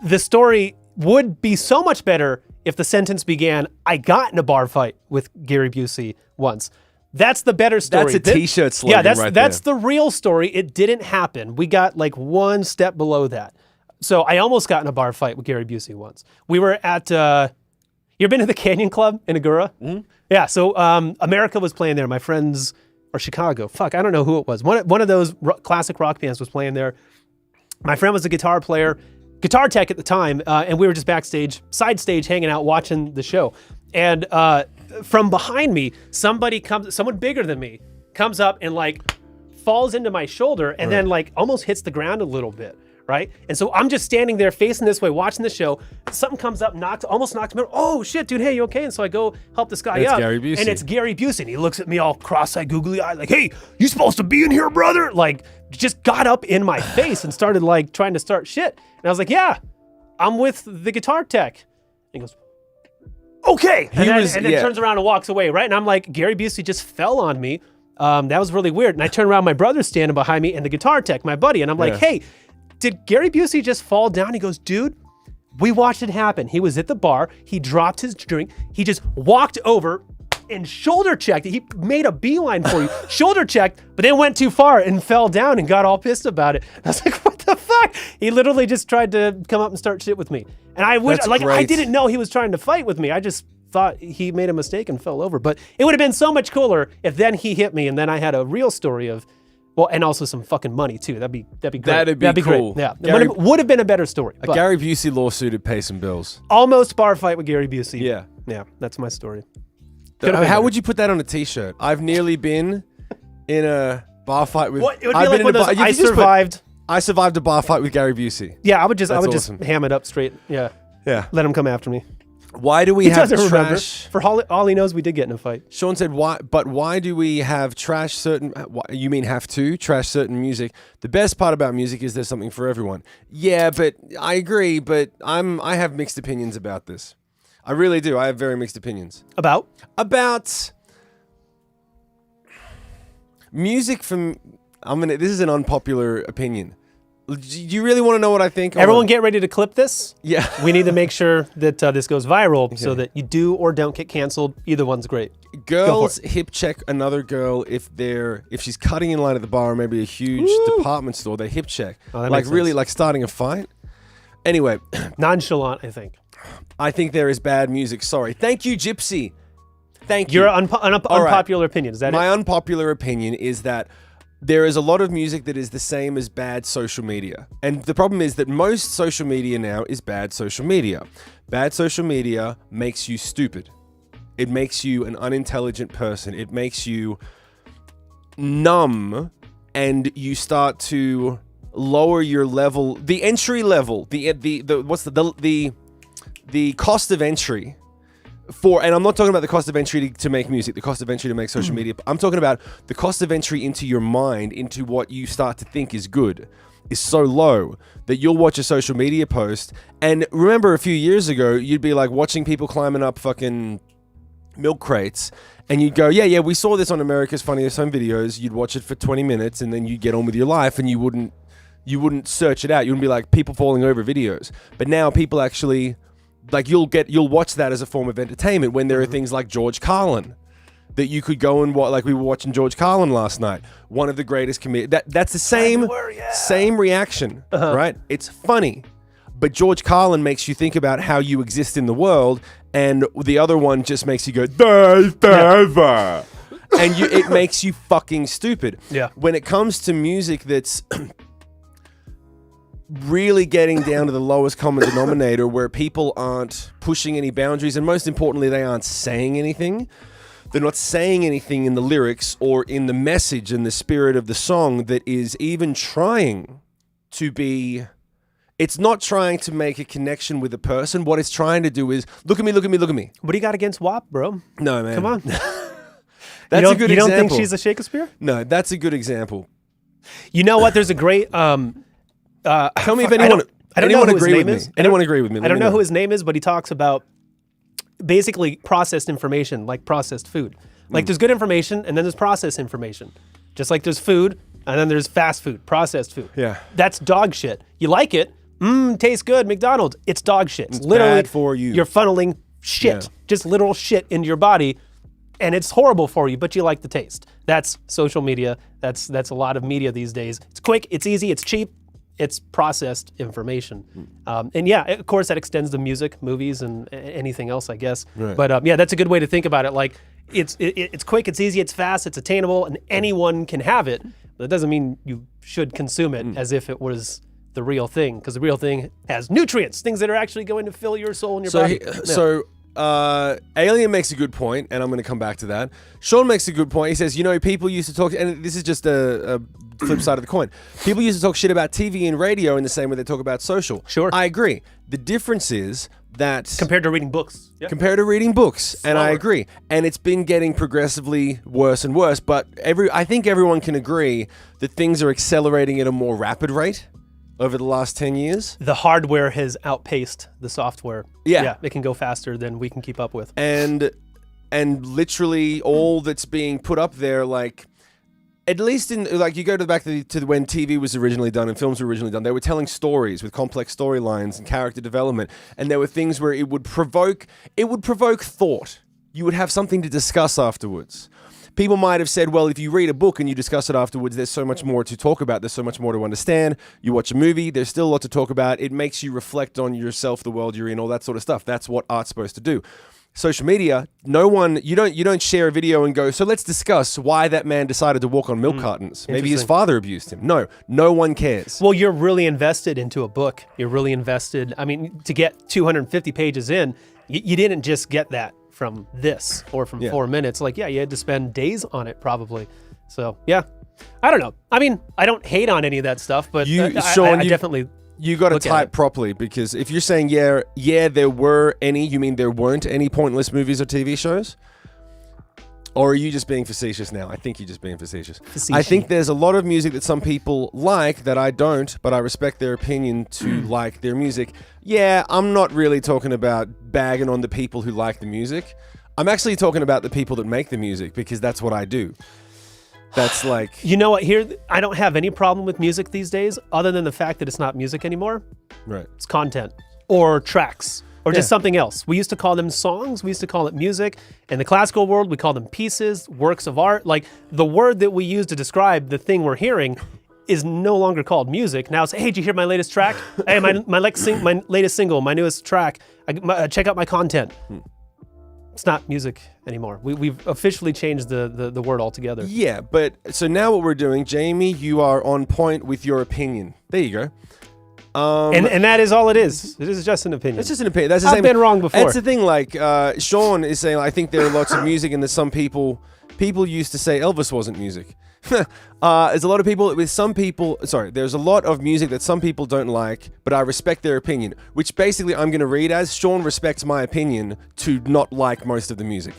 [SPEAKER 1] the story would be so much better if the sentence began, I got in a bar fight with Gary Busey once. That's the better story.
[SPEAKER 2] That's a t-shirt slogan
[SPEAKER 1] that's the real story. It didn't happen. We got like one step below that. So I almost got in a bar fight with Gary Busey once. We were at, you ever been to the Canyon Club in Agoura? Mm-hmm. Yeah, so America was playing there. My friends, or Chicago, fuck, I don't know who it was. One of those classic rock bands was playing there. My friend was a guitar player, guitar tech at the time, and we were just backstage, side stage, hanging out, watching the show. And from behind me, someone bigger than me, comes up and like falls into my shoulder and then like almost hits the ground a little bit, right? And so I'm just standing there facing this way, watching the show. Something comes up, almost knocked me out. Oh shit, dude, hey, you okay? And so I go help this guy up.
[SPEAKER 2] Gary Busey.
[SPEAKER 1] And it's Gary Busey. And he looks at me all cross-eyed, googly-eyed, like, hey, you supposed to be in here, brother? Like, just got up in my face and started like trying to start shit. And I was like, yeah, I'm with the guitar tech. And he goes, okay. And then turns around and walks away, right? And I'm like, Gary Busey just fell on me. That was really weird. And I turn around, my brother's standing behind me and the guitar tech, my buddy. And I'm like, hey, did Gary Busey just fall down? He goes, dude, we watched it happen. He was at the bar. He dropped his drink. He just walked over and shoulder checked. He made a beeline for you, shoulder checked, but then went too far and fell down and got all pissed about it. I was like, what the fuck? He literally just tried to come up and start shit with me. And I wish, I didn't know he was trying to fight with me. I just thought he made a mistake and fell over. But it would have been so much cooler if then he hit me and then I had a real story of Well, and also some fucking money too. That'd be great.
[SPEAKER 2] That'd be cool.
[SPEAKER 1] Great. Yeah,
[SPEAKER 2] Gary-
[SPEAKER 1] would have been a better story.
[SPEAKER 2] A
[SPEAKER 1] but
[SPEAKER 2] Gary Busey lawsuit would pay some bills.
[SPEAKER 1] almost bar fight with Gary Busey.
[SPEAKER 2] Yeah.
[SPEAKER 1] Yeah, that's my story. Could've been
[SPEAKER 2] How
[SPEAKER 1] better.
[SPEAKER 2] would you put that on a T-shirt? I've nearly been in a bar fight with.
[SPEAKER 1] What? It would
[SPEAKER 2] I've
[SPEAKER 1] be
[SPEAKER 2] been
[SPEAKER 1] like
[SPEAKER 2] in
[SPEAKER 1] one
[SPEAKER 2] a
[SPEAKER 1] of those,
[SPEAKER 2] bar-
[SPEAKER 1] I
[SPEAKER 2] you just put,
[SPEAKER 1] survived.
[SPEAKER 2] I survived a bar fight with Gary Busey.
[SPEAKER 1] Yeah, I would just
[SPEAKER 2] awesome.
[SPEAKER 1] ham it up straight. Yeah,
[SPEAKER 2] Yeah.
[SPEAKER 1] let him come after me.
[SPEAKER 2] Why do we
[SPEAKER 1] He
[SPEAKER 2] have
[SPEAKER 1] doesn't remember.
[SPEAKER 2] trash?
[SPEAKER 1] For all he knows, we did get in a fight.
[SPEAKER 2] Sean said, "Why? But why do we have trash certain? You mean have to trash certain music? The best part about music is there's something for everyone. Yeah, but I agree. But I have mixed opinions about this. I really do. I have very mixed opinions
[SPEAKER 1] About?
[SPEAKER 2] about music. This is an unpopular opinion. Do you really want to know what I think?
[SPEAKER 1] Everyone get ready to clip this.
[SPEAKER 2] Yeah.
[SPEAKER 1] We need to make sure that this goes viral so that you do or don't get canceled. Either one's great.
[SPEAKER 2] Girls hip check another girl if she's cutting in line at the bar or maybe a huge department store. They hip check,
[SPEAKER 1] Oh, that
[SPEAKER 2] like
[SPEAKER 1] makes
[SPEAKER 2] really
[SPEAKER 1] sense.
[SPEAKER 2] like starting a fight. Anyway,
[SPEAKER 1] Nonchalant, I think.
[SPEAKER 2] I think there is bad music. Sorry, thank you, Gypsy. Thank
[SPEAKER 1] Your
[SPEAKER 2] you.
[SPEAKER 1] unpopular opinion, is that
[SPEAKER 2] My
[SPEAKER 1] it?
[SPEAKER 2] unpopular opinion is that there is a lot of music that is the same as bad social media. And the problem is that most social media now is bad social media. Bad social media makes you stupid. It makes you an unintelligent person. It makes you numb, and you start to lower your level, the entry level, the cost of entry for, and I'm not talking about the cost of entry to make music, the cost of entry to make social media. I'm talking about the cost of entry into your mind, into what you start to think is good, is so low that you'll watch a social media post. And remember a few years ago, you'd be like watching people climbing up fucking milk crates, and you'd go, yeah, we saw this on America's Funniest Home Videos. You'd watch it for 20 minutes, and then you'd get on with your life, and you wouldn't search it out. You wouldn't be like people falling over videos. But now people actually, like, you'll watch that as a form of entertainment when there are things like George Carlin that you could go and watch. Like we were watching George Carlin last night, one of the greatest comedians. That's the same reaction, right? It's funny, but George Carlin makes you think about how you exist in the world, and the other one just makes you go, and it makes you fucking stupid.
[SPEAKER 1] Yeah.
[SPEAKER 2] When it comes to music that's really getting down to the lowest common denominator, where people aren't pushing any boundaries, and most importantly, they aren't saying anything. They're not saying anything in the lyrics or in the message and the spirit of the song that is even trying to be. It's not trying to make a connection with a person. What it's trying to do is, look at me, look at me, look at me.
[SPEAKER 1] What do you got against WAP, bro?
[SPEAKER 2] No, man.
[SPEAKER 1] Come on.
[SPEAKER 2] That's a good example.
[SPEAKER 1] You don't think she's a Shakespeare?
[SPEAKER 2] No, that's a good example.
[SPEAKER 1] You know what? There's a great...
[SPEAKER 2] Tell me if
[SPEAKER 1] I
[SPEAKER 2] anyone
[SPEAKER 1] don't know who his
[SPEAKER 2] agree with
[SPEAKER 1] name
[SPEAKER 2] me.
[SPEAKER 1] is.
[SPEAKER 2] Anyone agree with me?
[SPEAKER 1] I don't know who his name is, but he talks about basically processed information, like processed food. Like there's good information, and then there's processed information. Just like there's food, and then there's fast food, processed food.
[SPEAKER 2] Yeah.
[SPEAKER 1] That's dog shit. You like it, tastes good, McDonald's. It's dog shit. It's literally
[SPEAKER 2] bad for you.
[SPEAKER 1] You're funneling shit, just literal shit into your body, and it's horrible for you, but you like the taste. That's social media. That's a lot of media these days. It's quick, it's easy, it's cheap. It's processed information. And yeah, of course that extends to music, movies, and anything else, I guess.
[SPEAKER 2] Right.
[SPEAKER 1] But yeah, that's a good way to think about it. Like it's quick, it's easy, it's fast, it's attainable, and anyone can have it. But it doesn't mean you should consume it as if it was the real thing, because the real thing has nutrients, things that are actually going to fill your soul and your body.
[SPEAKER 2] Alien makes a good point, and I'm going to come back to that. Sean makes a good point. He says, people used to talk, and this is just a flip side of the coin. People used to talk shit about TV and radio in the same way they talk about social.
[SPEAKER 1] Sure.
[SPEAKER 2] I agree. The difference is that
[SPEAKER 1] compared to reading books. Yeah.
[SPEAKER 2] compared to reading books, and I
[SPEAKER 1] Slower.
[SPEAKER 2] agree. And it's been getting progressively worse and worse, but I think everyone can agree that things are accelerating at a more rapid rate over the last 10 years.
[SPEAKER 1] The hardware has outpaced the software.
[SPEAKER 2] Yeah.
[SPEAKER 1] It can go faster than we can keep up with.
[SPEAKER 2] And literally all that's being put up there, like, at least in, like, you go back to when TV was originally done and films were originally done, they were telling stories with complex storylines and character development, and there were things where it would provoke thought. You would have something to discuss afterwards. People might have said, well, if you read a book and you discuss it afterwards, there's so much more to talk about. There's so much more to understand. You watch a movie, there's still a lot to talk about. It makes you reflect on yourself, the world you're in, all that sort of stuff. That's what art's supposed to do. social media, you don't share a video and go, so let's discuss why that man decided to walk on milk cartons. Maybe his father abused him. No one cares.
[SPEAKER 1] Well, you're really invested into a book. You're really invested. I mean, to get 250 pages in, you didn't just get that from this or from 4 minutes. Like, you had to spend days on it probably. So, yeah. I don't know. I mean, I don't hate on any of that stuff, but
[SPEAKER 2] Sean,
[SPEAKER 1] I definitely...
[SPEAKER 2] You got to type properly, because if you're saying, yeah, there were any, you mean there weren't any pointless movies or TV shows? Or are you just being facetious now? I think you're just being facetious. I think there's a lot of music that some people like that I don't, but I respect their opinion to like their music. Yeah, I'm not really talking about bagging on the people who like the music. I'm actually talking about the people that make the music, because that's what I do. That's like...
[SPEAKER 1] You know what? Here, I don't have any problem with music these days, other than the fact that it's not music anymore.
[SPEAKER 2] Right.
[SPEAKER 1] It's content or tracks or just something else. We used to call them songs. We used to call it music. In the classical world, we call them pieces, works of art. Like, the word that we use to describe the thing we're hearing is no longer called music. Now it's, hey, did you hear my latest track? Hey, my latest single, my newest track. Check out my content. It's not music anymore. We've officially changed the word altogether.
[SPEAKER 2] Yeah, but so now what we're doing, Jamie, you are on point with your opinion. There you go.
[SPEAKER 1] And that is all it is. It is just an opinion.
[SPEAKER 2] It's just an opinion. That's the
[SPEAKER 1] I've
[SPEAKER 2] same.
[SPEAKER 1] been wrong before.
[SPEAKER 2] That's the thing. Like Sean is saying, I think there are lots of music, and there's some people used to say Elvis wasn't music. There's a lot of people with some people. Sorry, there's a lot of music that some people don't like, but I respect their opinion. Which basically I'm going to read as Sean respects my opinion to not like most of the music.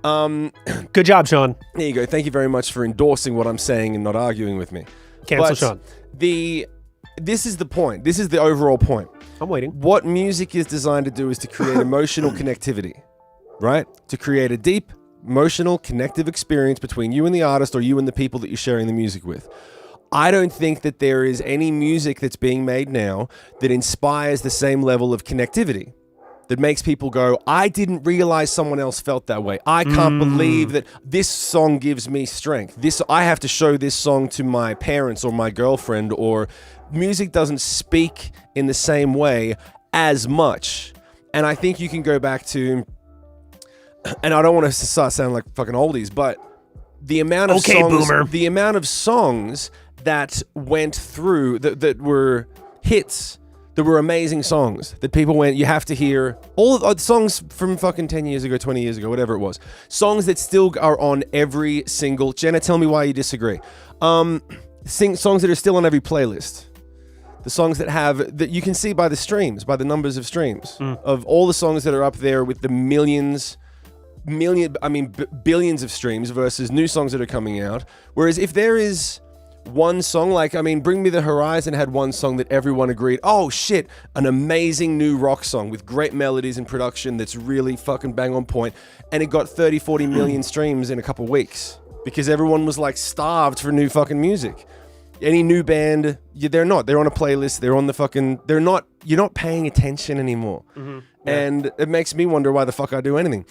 [SPEAKER 1] Good job, Sean.
[SPEAKER 2] There you go. Thank you very much for endorsing what I'm saying and not arguing with me.
[SPEAKER 1] Cancel Sean.
[SPEAKER 2] This is the point. This is the overall point.
[SPEAKER 1] I'm waiting.
[SPEAKER 2] What music is designed to do is to create emotional connectivity, right? To create a deep, emotional, connective experience between you and the artist, or you and the people that you're sharing the music with. I don't think that there is any music that's being made now that inspires the same level of connectivity, that makes people go, I didn't realize someone else felt that way. I can't believe that this song gives me strength. I have to show this song to my parents or my girlfriend, or music doesn't speak in the same way as much. And I think you can go back to, and I don't want to start sounding like fucking oldies, but the amount of the amount of songs that went through that were hits, that were amazing songs that people went, you have to hear all of the songs from fucking 10 years ago, 20 years ago, whatever it was. Songs that still are on every single, Jenna, tell me why you disagree. Songs that are still on every playlist. The songs that you can see by the streams, by the numbers of streams of all the songs that are up there with the billions of streams versus new songs that are coming out. Whereas if there is one song, Bring Me the Horizon had one song that everyone agreed, oh shit, an amazing new rock song with great melodies and production that's really fucking bang on point, and it got 30-40 million streams in a couple weeks because everyone was like starved for new fucking music. Any new band, they're on a playlist, they're on the fucking, you're not paying attention anymore. Yeah. And it makes me wonder why the fuck I do anything.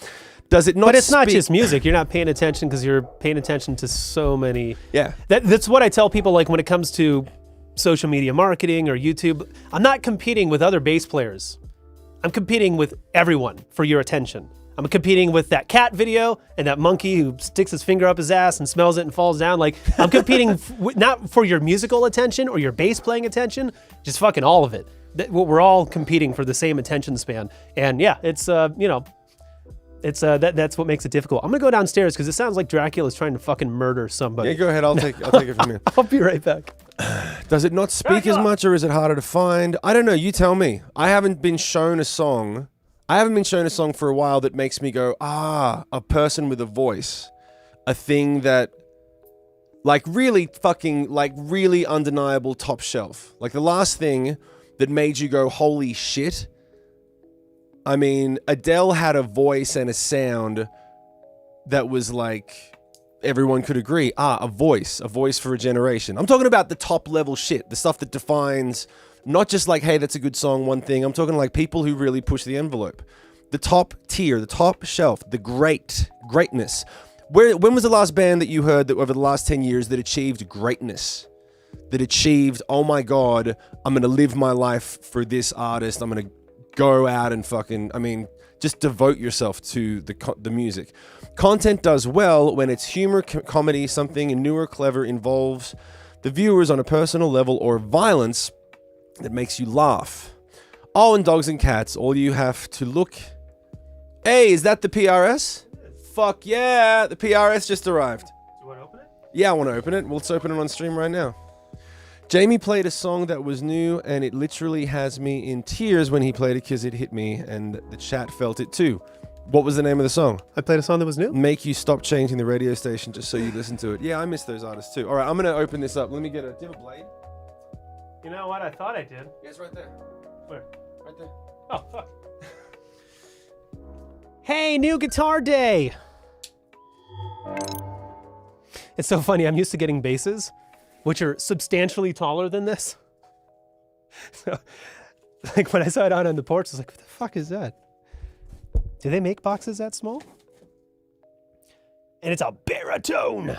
[SPEAKER 2] Does it not?
[SPEAKER 1] But it's not just music. You're not paying attention because you're paying attention to so many.
[SPEAKER 2] Yeah.
[SPEAKER 1] That's what I tell people, like when it comes to social media marketing or YouTube. I'm not competing with other bass players. I'm competing with everyone for your attention. I'm competing with that cat video and that monkey who sticks his finger up his ass and smells it and falls down. Like, I'm competing not for your musical attention or your bass playing attention, just fucking all of it. We're all competing for the same attention span. And yeah, it's, that's what makes it difficult. I'm gonna go downstairs because it sounds like Dracula's trying to fucking murder somebody.
[SPEAKER 2] Yeah, go ahead. I'll take it from here.
[SPEAKER 1] I'll be right back.
[SPEAKER 2] Does it not speak as much, or is it harder to find? I don't know. You tell me. I haven't been shown a song for a while that makes me go, a person with a voice, a thing that, really undeniable top shelf. Like the last thing that made you go, holy shit. I mean, Adele had a voice and a sound that was like, everyone could agree, a voice for a generation. I'm talking about the top level shit, the stuff that defines not just like, hey, that's a good song, one thing. I'm talking like people who really push the envelope. The top tier, the top shelf, the greatness. When was the last band that you heard that over the last 10 years that achieved greatness? That achieved, oh my God, I'm going to live my life for this artist. I'm going to go out and fucking, just devote yourself to the music. Content does well when it's humor, comedy, something new or clever involves the viewers on a personal level, or violence that makes you laugh. Oh, and dogs and cats, all you have to look... Hey, is that the PRS? Fuck yeah, the PRS just arrived.
[SPEAKER 1] Do you want to open it?
[SPEAKER 2] Yeah, I want to open it. Let's open it on stream right now. Jamie played a song that was new, and it literally has me in tears when he played it because it hit me, and the chat felt it too. What was the name of the song?
[SPEAKER 1] I played a song that was new?
[SPEAKER 2] Make You Stop Changing the Radio Station just so you listen to it. Yeah, I miss those artists too. All right, I'm going to open this up. Let me get a... Do you have a blade?
[SPEAKER 1] You know what? I thought I did.
[SPEAKER 2] Yeah, it's right there.
[SPEAKER 1] Where?
[SPEAKER 2] Right there.
[SPEAKER 1] Oh, fuck. Hey, new guitar day. It's so funny. I'm used to getting basses, which are substantially taller than this. So, like when I saw it out on the porch, I was like, what the fuck is that? Do they make boxes that small? And it's a baritone.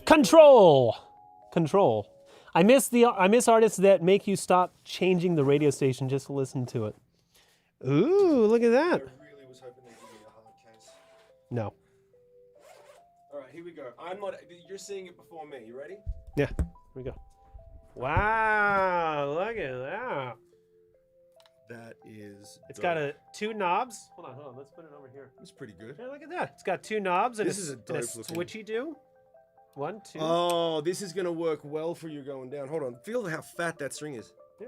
[SPEAKER 1] Control. I miss artists that make you stop changing the radio station just to listen to it. Ooh, look at that.
[SPEAKER 2] I really was hoping they'd give me a hard case.
[SPEAKER 1] No.
[SPEAKER 2] All right, here we go. You're seeing it before me. You ready?
[SPEAKER 1] Yeah, here we go. Wow, look at that.
[SPEAKER 2] That is...
[SPEAKER 1] It's got two knobs. Hold on. Let's put it over here.
[SPEAKER 2] It's pretty good.
[SPEAKER 1] Yeah, look at that. It's got two knobs and
[SPEAKER 2] This is a dope looking-
[SPEAKER 1] switchy do. 1, 2.
[SPEAKER 2] Oh, this is going to work well for you going down. Hold on. Feel how fat that string is.
[SPEAKER 1] Yeah.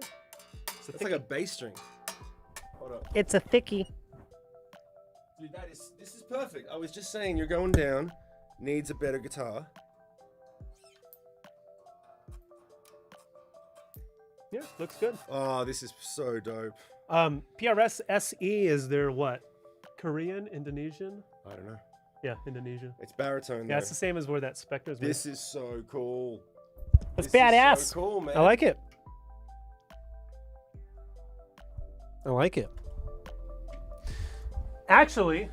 [SPEAKER 2] It's like a bass string. Hold on.
[SPEAKER 1] It's a thickie.
[SPEAKER 2] Dude, this is perfect. I was just saying you're going down. Needs a better guitar.
[SPEAKER 1] Yeah, looks good.
[SPEAKER 2] Oh, this is so dope.
[SPEAKER 1] PRS SE is their what? Korean, Indonesian?
[SPEAKER 2] I don't know.
[SPEAKER 1] Yeah, Indonesia.
[SPEAKER 2] It's baritone.
[SPEAKER 1] Yeah, it's the same as where that Spectre's made.
[SPEAKER 2] This is so cool.
[SPEAKER 1] That's
[SPEAKER 2] This
[SPEAKER 1] badass.
[SPEAKER 2] is so cool, man.
[SPEAKER 1] I like it. I like it. Actually,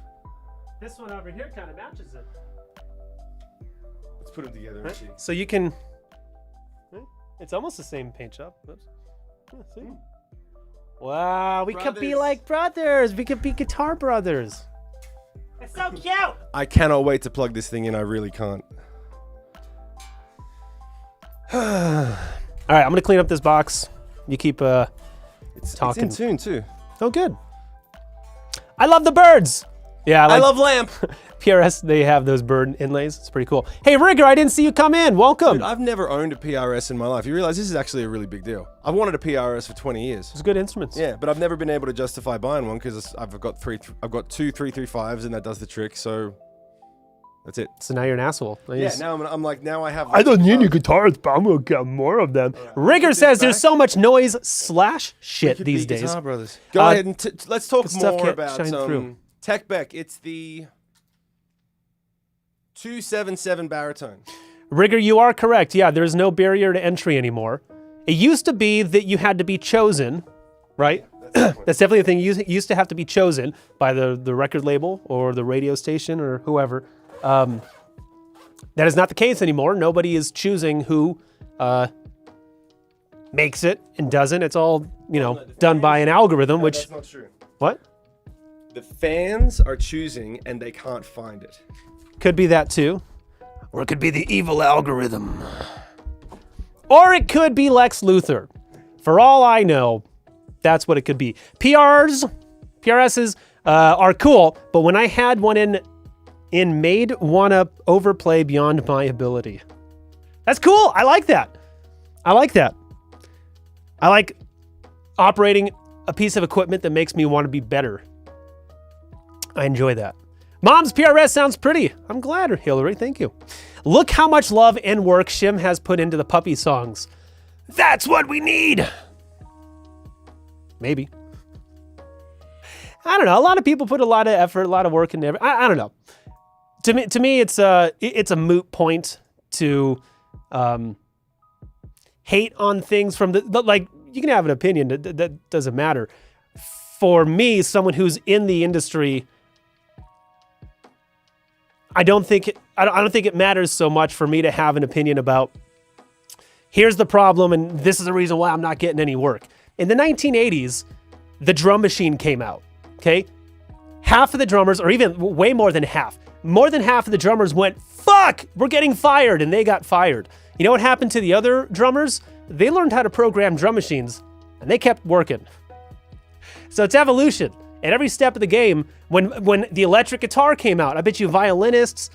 [SPEAKER 1] this one over here kind of matches it.
[SPEAKER 2] Let's put them together and
[SPEAKER 1] Right?
[SPEAKER 2] see.
[SPEAKER 1] So you can... It's almost the same paint job. Oops. Yeah, see? Wow, we could be
[SPEAKER 2] Brothers.
[SPEAKER 1] like brothers. We could be guitar brothers. It's so cute.
[SPEAKER 2] I cannot wait to plug this thing in. I really can't.
[SPEAKER 1] All right, I'm gonna clean up this box. You keep
[SPEAKER 2] It's
[SPEAKER 1] talking.
[SPEAKER 2] in tune too.
[SPEAKER 1] Oh, good. I love the birds. Yeah,
[SPEAKER 2] I love Lamp.
[SPEAKER 1] PRS. They have those bird inlays. It's pretty cool. Hey, Rigger, I didn't see you come in. Welcome.
[SPEAKER 2] Dude, I've never owned a PRS in my life. You realize this is actually a really big deal. I've wanted a PRS for 20 years.
[SPEAKER 1] It's good instruments.
[SPEAKER 2] Yeah, but I've never been able to justify buying one because I've got two 335s and that does the trick. So that's it.
[SPEAKER 1] So now you're an asshole.
[SPEAKER 2] Yeah, now now I have.
[SPEAKER 3] I don't need any guitars, but I'm gonna get more of them.
[SPEAKER 1] Rigger says there's
[SPEAKER 2] back.
[SPEAKER 1] so much noise / shit
[SPEAKER 2] Could
[SPEAKER 1] these
[SPEAKER 2] be
[SPEAKER 1] days.
[SPEAKER 2] Guitar Brothers. Go ahead and let's talk
[SPEAKER 1] good stuff
[SPEAKER 2] more
[SPEAKER 1] can't
[SPEAKER 2] about
[SPEAKER 1] shine through.
[SPEAKER 2] Tech Beck. It's the 277 baritone.
[SPEAKER 1] Rigger, you are correct. Yeah, there's no barrier to entry anymore. It used to be that you had to be chosen, right? That's definitely a thing. You used to have to be chosen by the record label or the radio station or whoever. That is not the case anymore. Nobody is choosing who makes it and doesn't. It's all, done by an algorithm, which...
[SPEAKER 2] That's not true.
[SPEAKER 1] What?
[SPEAKER 2] The fans are choosing and they can't find it.
[SPEAKER 1] Could be that too. Or it could be the evil algorithm. Or it could be Lex Luthor. For all I know, that's what it could be. PRSs are cool, but when I had one in made wanna overplay beyond my ability. That's cool. I like that. I like operating a piece of equipment that makes me want to be better. I enjoy that. Mom's PRS sounds pretty. I'm glad, Hillary. Thank you. Look how much love and work Shim has put into the puppy songs. That's what we need. Maybe. I don't know. A lot of people put a lot of effort, a lot of work into everything. I don't know. To me, it's a moot point to hate on things from like. You can have an opinion that doesn't matter. For me, someone who's in the industry, I don't think it matters so much for me to have an opinion about. Here's the problem, and this is the reason why I'm not getting any work. In the 1980s, the drum machine came out. okay, half of the drummers, or even way more than half of the drummers went, fuck, we're getting fired, and they got fired. You know what happened to the other drummers? They learned how to program drum machines, and they kept working. So it's evolution. At every step of the game, when the electric guitar came out, I bet you violinists,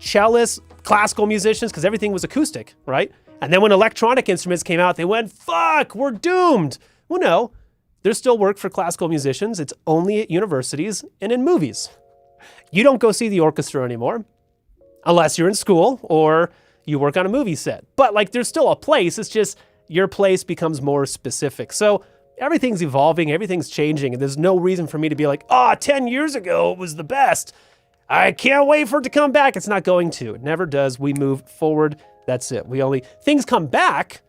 [SPEAKER 1] cellists, classical musicians, because everything was acoustic, right? And then when electronic instruments came out, they went, fuck, we're doomed. Well, no, there's still work for classical musicians. It's only at universities and in movies. You don't go see the orchestra anymore unless you're in school or you work on a movie set. But like, there's still a place. It's just your place becomes more specific. So everything's evolving, everything's changing, and there's no reason for me to be like, 10 years ago it was the best. I can't wait for it to come back. It's not going to. It never does. We move forward. That's it. Things come back,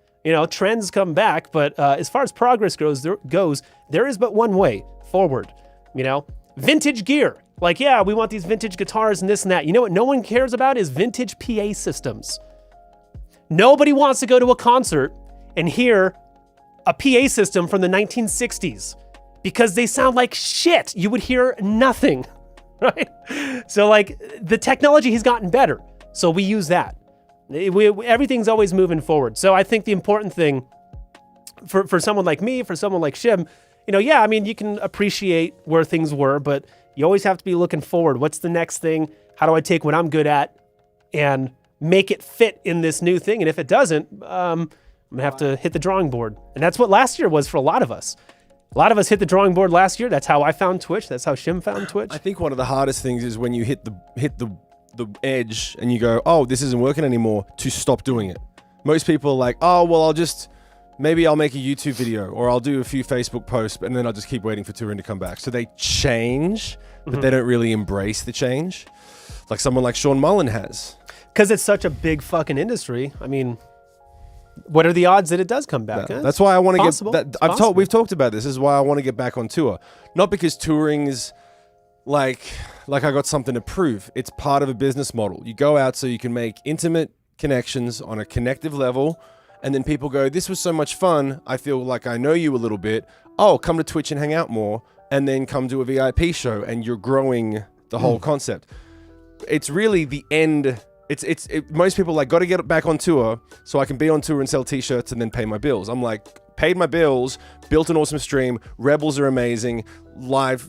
[SPEAKER 1] trends come back, but as far as progress goes, there is but one way forward, Vintage gear. Like, yeah, we want these vintage guitars and this and that. You know what no one cares about is vintage PA systems. Nobody wants to go to a concert and hear a PA system from the 1960s because they sound like shit. You would hear nothing, right? So like the technology has gotten better. So we use that. Everything's always moving forward. So I think the important thing for someone like me, for someone like Shim, you can appreciate where things were, but you always have to be looking forward. What's the next thing? How do I take what I'm good at and make it fit in this new thing? And if it doesn't, I'm gonna have to hit the drawing board. And that's what last year was for a lot of us. A lot of us hit the drawing board last year. That's how I found Twitch. That's how Shim found Twitch.
[SPEAKER 2] I think one of the hardest things is when you hit the edge and you go, oh, this isn't working anymore, to stop doing it. Most people are like, oh, well, maybe I'll make a YouTube video or I'll do a few Facebook posts, and then I'll just keep waiting for touring to come back. So they change, but they don't really embrace the change. Like someone like Sean Mullen has.
[SPEAKER 1] Because it's such a big fucking industry. I mean, what are the odds that it does come back?
[SPEAKER 2] Yeah, that's why I want to get... We've talked about this. This is why I want to get back on tour. Not because touring is like I got something to prove. It's part of a business model. You go out so you can make intimate connections on a connective level, and then people go, this was so much fun, I feel like I know you a little bit. Oh, come to Twitch and hang out more, and then come to a VIP show, and you're growing the whole concept. It's really the end. Most people got to get back on tour so I can be on tour and sell t-shirts and then pay my bills. I'm like, paid my bills, built an awesome stream, Rebels are amazing, live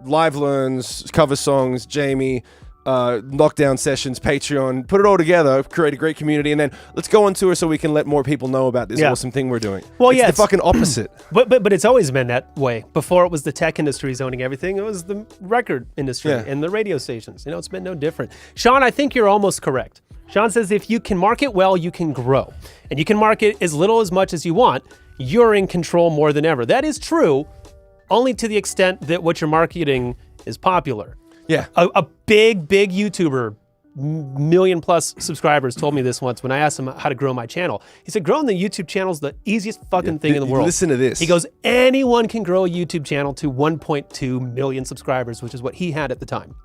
[SPEAKER 2] learns, cover songs, Jamie, lockdown sessions, Patreon, put it all together, create a great community, and then let's go on tour so we can let more people know about this awesome thing we're doing. Well, it's the fucking opposite.
[SPEAKER 1] But it's always been that way. Before it was the tech industry owning everything, it was the record industry and the radio stations. It's been no different. Sean, I think you're almost correct. Sean says if you can market well, you can grow. And you can market as little as much as you want. You're in control more than ever. That is true, only to the extent that what you're marketing is popular.
[SPEAKER 2] Yeah.
[SPEAKER 1] A big YouTuber, million plus subscribers, told me this once when I asked him how to grow my channel. He said, growing the YouTube channel is the easiest fucking thing in the world.
[SPEAKER 2] Listen to this.
[SPEAKER 1] He goes, anyone can grow a YouTube channel to 1.2 million subscribers, which is what he had at the time.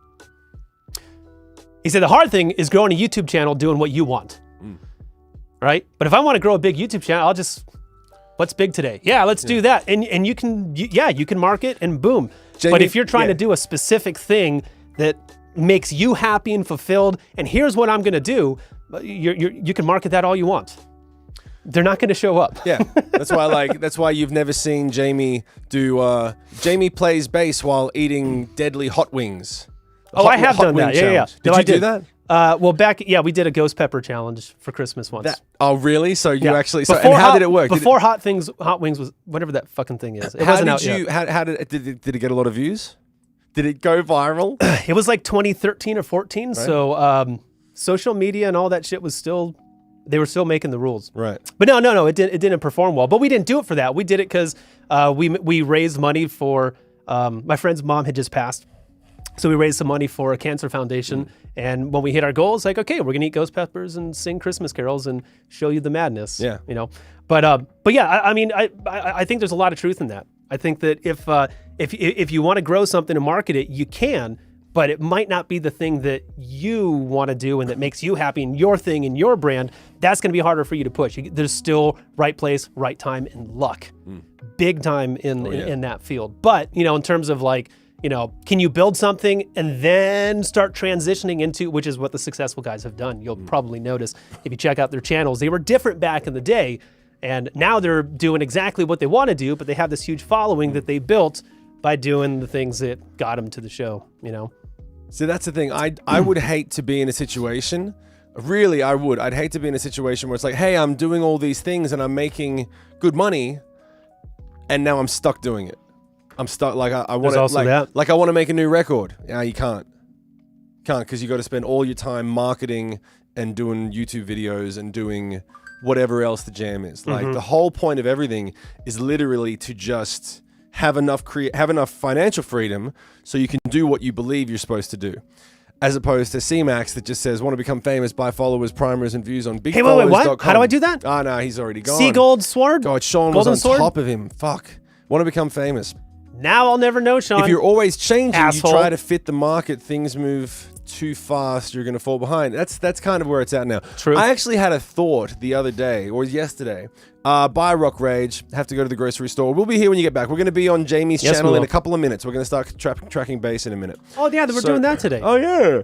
[SPEAKER 1] He said, the hard thing is growing a YouTube channel doing what you want, right? But if I want to grow a big YouTube channel, I'll just, what's big today? Yeah, let's do that. And you can market and boom. Jamie, but if you're trying to do a specific thing that makes you happy and fulfilled, and here's what I'm going to do, you can market that all you want. They're not going to show up.
[SPEAKER 2] Yeah, that's why you've never seen Jamie do. Jamie plays bass while eating deadly hot wings.
[SPEAKER 1] I have done that. Yeah.
[SPEAKER 2] Did you do that?
[SPEAKER 1] We did a ghost pepper challenge for Christmas once.
[SPEAKER 2] Oh, really? So you actually? So, and how did it work?
[SPEAKER 1] Before Hot Wings was whatever that fucking thing is. It wasn't out yet.
[SPEAKER 2] How did it get a lot of views? Did it go viral?
[SPEAKER 1] It was like 2013 or 14. Right. So social media and all that shit was still, they were still making the rules.
[SPEAKER 2] Right.
[SPEAKER 1] But no, it didn't perform well. But we didn't do it for that. We did it because we raised money for my friend's mom had just passed. So we raised some money for a cancer foundation. And when we hit our goals, like, okay, we're going to eat ghost peppers and sing Christmas carols and show you the madness.
[SPEAKER 2] Yeah.
[SPEAKER 1] But yeah, I think there's a lot of truth in that. I think that if you want to grow something and market it, you can, but it might not be the thing that you want to do and that makes you happy and your thing and your brand. That's going to be harder for you to push. There's still right place, right time, and luck. Big time in that field. But, you know, in terms of like, you know, can you build something and then start transitioning into, which is what the successful guys have done. You'll probably notice if you check out their channels, they were different back in the day. And now they're doing exactly what they want to do, but they have this huge following that they built by doing the things that got them to the show, you know?
[SPEAKER 2] So that's the thing. I would hate to be in a situation, really I would. I'd hate to be in a situation where it's like, hey, I'm doing all these things and I'm making good money and now I'm stuck doing it. I'm stuck. Like I want to, like I want to make a new record. Yeah, you can't because you got to spend all your time marketing and doing YouTube videos and doing whatever else the jam is. Like the whole point of everything is literally to just have enough financial freedom so you can do what you believe you're supposed to do. As opposed to C-Max that just says, want to become famous, buy followers, primers, and views on bigfollowers.com.
[SPEAKER 1] Hey, wait, what? How do I do that?
[SPEAKER 2] Oh, no, he's already gone.
[SPEAKER 1] Seagold Sword?
[SPEAKER 2] God, Sean
[SPEAKER 1] Golden
[SPEAKER 2] was on
[SPEAKER 1] sword?
[SPEAKER 2] top of him. Fuck. Want to become famous.
[SPEAKER 1] Now I'll never know, Sean.
[SPEAKER 2] If you're always changing,
[SPEAKER 1] Asshole.
[SPEAKER 2] you try to fit the market, things move too fast, you're going to fall behind. That's kind of where it's at now.
[SPEAKER 1] True.
[SPEAKER 2] I actually had a thought the other day, or yesterday. Buy Rock Rage, have to go to the grocery store. We'll be here when you get back. We're going to be on Jamie's channel in a couple of minutes. We're going to start tracking bass in a minute.
[SPEAKER 1] Oh, yeah, we're doing that today.
[SPEAKER 2] Oh, yeah.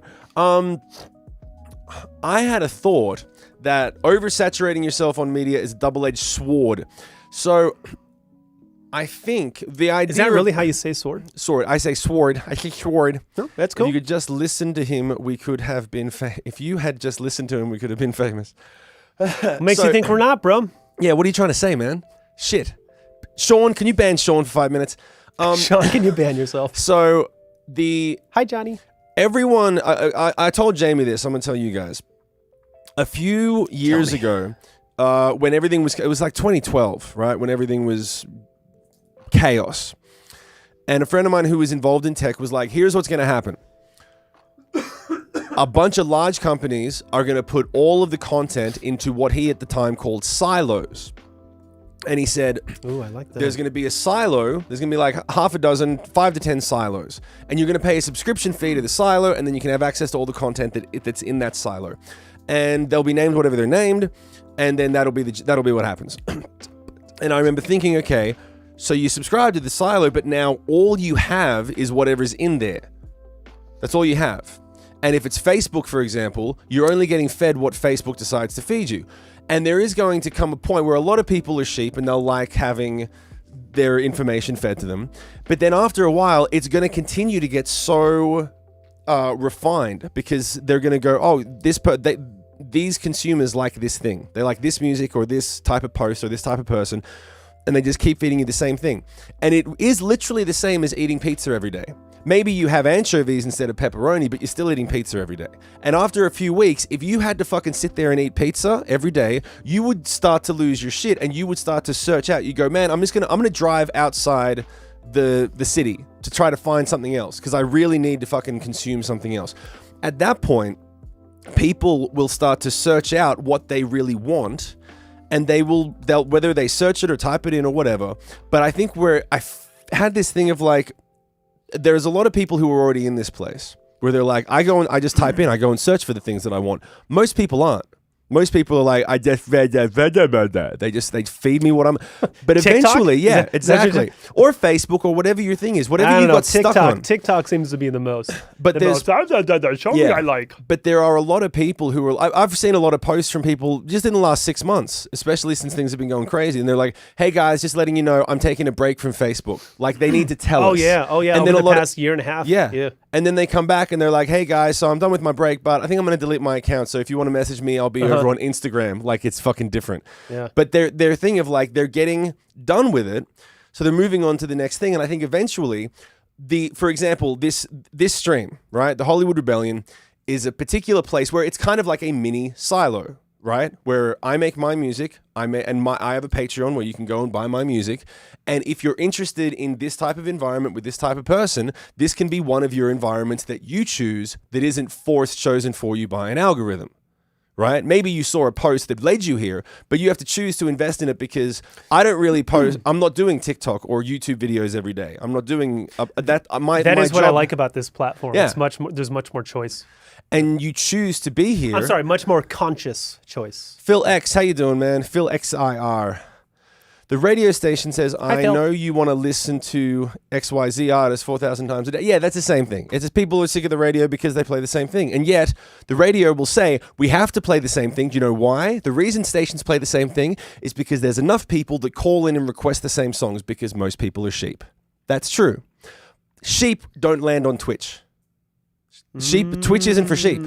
[SPEAKER 2] I had a thought that oversaturating yourself on media is a double-edged sword. So I think the idea...
[SPEAKER 1] Is that really how you say sword?
[SPEAKER 2] Sword. I say sword. I say sword.
[SPEAKER 1] No, that's cool.
[SPEAKER 2] If you could just listen to him, we could have been... If you had just listened to him, we could have been famous.
[SPEAKER 1] Makes you think we're not, bro.
[SPEAKER 2] Yeah, what are you trying to say, man? Shit. Sean, can you ban Sean for 5 minutes?
[SPEAKER 1] Sean, can you ban yourself?
[SPEAKER 2] So,
[SPEAKER 1] Hi, Johnny.
[SPEAKER 2] Everyone... I told Jamie this. I'm going to tell you guys. A few years ago, when everything was... It was like 2012, right? When everything was chaos. And a friend of mine who was involved in tech was like, here's what's going to happen. A bunch of large companies are going to put all of the content into what he at the time called silos. And he said,
[SPEAKER 1] ooh, I like that.
[SPEAKER 2] There's going to be a silo. There's going to be like half a dozen, 5 to 10 silos. And you're going to pay a subscription fee to the silo, and then you can have access to all the content that's in that silo. And they'll be named whatever they're named, and then that'll be what happens. And I remember thinking, okay, so you subscribe to the silo, but now all you have is whatever's in there. That's all you have. And if it's Facebook, for example, you're only getting fed what Facebook decides to feed you. And there is going to come a point where a lot of people are sheep and they'll like having their information fed to them. But then after a while, it's going to continue to get so refined because they're going to go, oh, these consumers like this thing. They like this music or this type of post or this type of person. And they just keep feeding you the same thing. And it is literally the same as eating pizza every day. Maybe you have anchovies instead of pepperoni, but you're still eating pizza every day. And after a few weeks, if you had to fucking sit there and eat pizza every day, you would start to lose your shit and you would start to search out. You go, man, I'm gonna drive outside the city to try to find something else because I really need to fucking consume something else. At that point, people will start to search out what they really want, and they'll whether they search it or type it in or whatever. But I think I had this thing of like, there's a lot of people who are already in this place where they're like, I just type in, I go and search for the things that I want. Most people aren't. Most people are like, I just read that. They feed me what I'm. But eventually, yeah, exactly. Or Facebook or whatever your thing is, whatever you got stuck on.
[SPEAKER 1] TikTok seems to be the most.
[SPEAKER 2] But
[SPEAKER 1] Show me I like.
[SPEAKER 2] But there are a lot of people who are. I've seen a lot of posts from people just in the last 6 months, especially since things have been going crazy, and they're like, "Hey guys, just letting you know, I'm taking a break from Facebook." Like they need to tell us.
[SPEAKER 1] Oh yeah. And then the past year and a half.
[SPEAKER 2] Yeah. And then they come back and they're like, "Hey guys, so I'm done with my break, but I think I'm going to delete my account. So if you want to message me, I'll be over on Instagram." Like it's fucking different.
[SPEAKER 1] Yeah.
[SPEAKER 2] But their thing of like they're getting done with it, so they're moving on to the next thing. And I think eventually, for example, this stream, right, the Hollywood Rebellion, is a particular place where it's kind of like a mini silo, right? Where I make my music, I have a Patreon where you can go and buy my music. And if you're interested in this type of environment with this type of person, this can be one of your environments that you choose that isn't chosen for you by an algorithm, right? Maybe you saw a post that led you here, but you have to choose to invest in it because I don't really post. I'm not doing TikTok or YouTube videos every day. I'm not doing that.
[SPEAKER 1] That is what I like about this platform.
[SPEAKER 2] Yeah.
[SPEAKER 1] It's much more, there's much more choice.
[SPEAKER 2] And you choose to be here.
[SPEAKER 1] I'm sorry, much more conscious choice.
[SPEAKER 2] Phil X, how you doing, man? Phil XIR. The radio station says, I
[SPEAKER 1] Phil.
[SPEAKER 2] know you want to listen to XYZ artists 4,000 times a day. Yeah, that's the same thing. It's just people are sick of the radio because they play the same thing. And yet, the radio will say, we have to play the same thing. Do you know why? The reason stations play the same thing is because there's enough people that call in and request the same songs because most people are sheep. That's true. Sheep don't land on Twitch. Twitch isn't for sheep.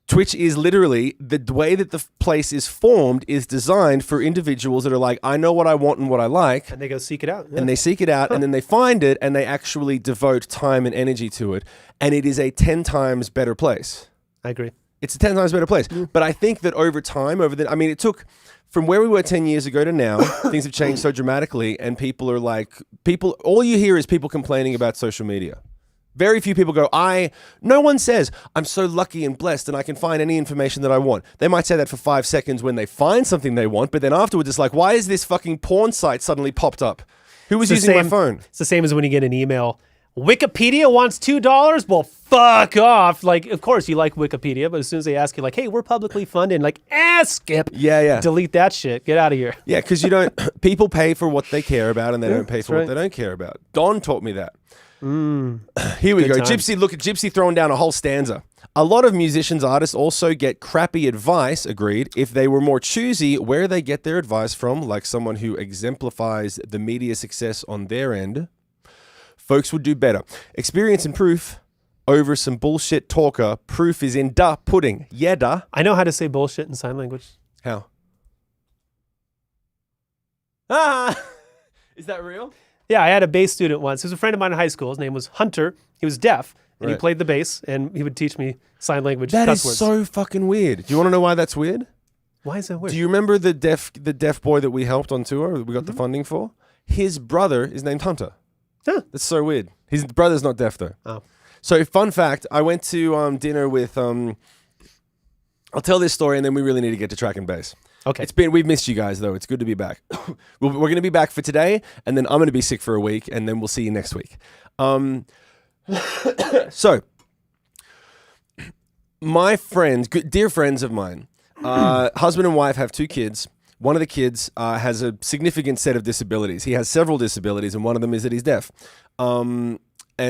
[SPEAKER 2] Twitch is literally the way that the place is formed is designed for individuals that are like, I know what I want and what I like.
[SPEAKER 1] And they go seek it out. Yeah.
[SPEAKER 2] And they seek it out and then they find it and they actually devote time and energy to it. And it is a 10 times better place.
[SPEAKER 1] I agree.
[SPEAKER 2] It's a 10 times better place. But I think that over time, it took from where we were 10 years ago to now, things have changed so dramatically. And people are like, all you hear is people complaining about social media. Very few people go, no one says, I'm so lucky and blessed and I can find any information that I want. They might say that for 5 seconds when they find something they want, but then afterwards it's like, why is this fucking porn site suddenly popped up? Who was using my phone?
[SPEAKER 1] It's the same as when you get an email. Wikipedia wants $2? Well, fuck off. Like, of course you like Wikipedia, but as soon as they ask you like, hey, we're publicly funded, like, skip.
[SPEAKER 2] Yeah.
[SPEAKER 1] Delete that shit. Get out of here.
[SPEAKER 2] Yeah, because people pay for what they care about and they don't pay for what they don't care about. Don taught me that. Here we go.
[SPEAKER 1] times.
[SPEAKER 2] Gypsy, look at Gypsy throwing down a whole stanza. A lot of musicians, artists also get crappy advice, agreed. If they were more choosy where they get their advice from, like someone who exemplifies the media success on their end, folks would do better. Experience and proof over some bullshit talker. Proof is in da pudding. Yeah, da.
[SPEAKER 1] I know how to say bullshit in sign language.
[SPEAKER 2] How? Is that real?
[SPEAKER 1] Yeah, I had a bass student once. He was a friend of mine in high school. His name was Hunter. He was deaf, and he played the bass, and he would teach me sign language.
[SPEAKER 2] That
[SPEAKER 1] cuss
[SPEAKER 2] is
[SPEAKER 1] words.
[SPEAKER 2] so fucking weird. Do you want to know why that's weird?
[SPEAKER 1] Why is that weird?
[SPEAKER 2] Do you remember the deaf boy that we helped on tour, that we got the funding for? His brother is named Hunter.
[SPEAKER 1] Huh.
[SPEAKER 2] That's so weird. His brother's not deaf though.
[SPEAKER 1] Oh.
[SPEAKER 2] So fun fact, I went to dinner with I'll tell this story and then we really need to get to track and bass.
[SPEAKER 1] Okay.
[SPEAKER 2] We've missed you guys though. It's good to be back. We're going to be back for today and then I'm going to be sick for a week and then we'll see you next week. So my friends, dear friends of mine, husband and wife have 2 kids. One of the kids has a significant set of disabilities. He has several disabilities, and one of them is that he's deaf. And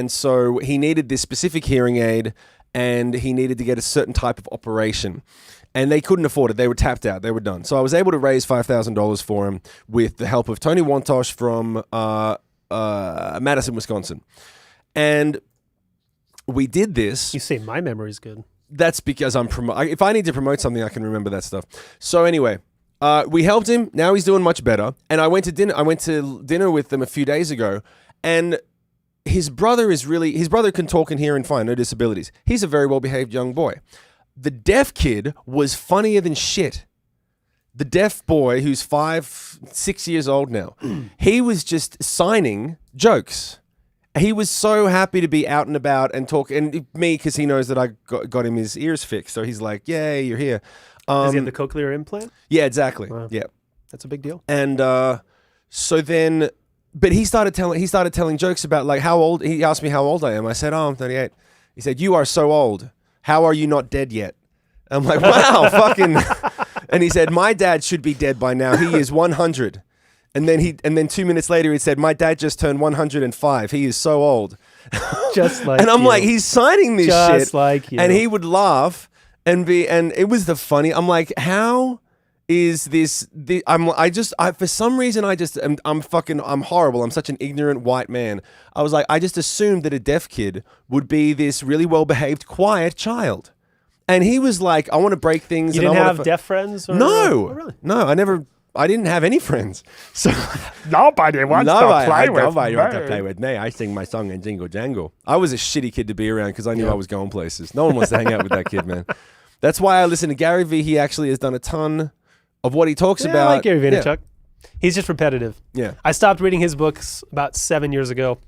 [SPEAKER 2] so he needed this specific hearing aid, and he needed to get a certain type of operation. And they couldn't afford it. They were tapped out. They were done. So I was able to raise $5,000 for him with the help of Tony Wantosh from Madison, Wisconsin. And we did this.
[SPEAKER 1] You say my memory's good.
[SPEAKER 2] That's because if I need to promote something, I can remember that stuff. So anyway, we helped him. Now he's doing much better. And I went to dinner with them a few days ago, and his brother can talk and hear and fine, no disabilities. He's a very well-behaved young boy. The deaf kid was funnier than shit. The deaf boy, who's 6 years old now, he was just signing jokes. He was so happy to be out and about and talk, and me, because he knows that I got him his ears fixed. So he's like, yay, you're here.
[SPEAKER 1] Does he have the cochlear implant?
[SPEAKER 2] Yeah, exactly.
[SPEAKER 1] Wow.
[SPEAKER 2] Yeah.
[SPEAKER 1] That's a big deal.
[SPEAKER 2] And so then, but he started telling jokes about like how old, he asked me how old I am. I said, I'm 38. He said, you are so old. How are you not dead yet? I'm like, wow, fucking. And he said, my dad should be dead by now. He is 100. And then 2 minutes later, he said, my dad just turned 105. He is so old.
[SPEAKER 1] Just like
[SPEAKER 2] and I'm
[SPEAKER 1] you.
[SPEAKER 2] like, he's signing this
[SPEAKER 1] Just
[SPEAKER 2] shit.
[SPEAKER 1] Just like you.
[SPEAKER 2] And he would laugh and it was the funny. I'm like, how is this? For some reason, I'm horrible. I'm such an ignorant white man. I was like, I just assumed that a deaf kid would be this really well-behaved, quiet child. And he was like, I want to break things.
[SPEAKER 1] You didn't have deaf friends? Or,
[SPEAKER 2] no.
[SPEAKER 1] Oh, really?
[SPEAKER 2] No, I didn't have any friends. So
[SPEAKER 3] Nobody wants to play with
[SPEAKER 2] nobody
[SPEAKER 3] me.
[SPEAKER 2] wants to play with me. I sing my song in Jingle Jangle. I was a shitty kid to be around because I knew I was going places. No one wants to hang out with that kid, man. That's why I listen to Gary V. He actually has done a ton of what he talks about.
[SPEAKER 1] I like Gary Vaynerchuk. He's just repetitive.
[SPEAKER 2] Yeah.
[SPEAKER 1] I stopped reading his books about 7 years ago.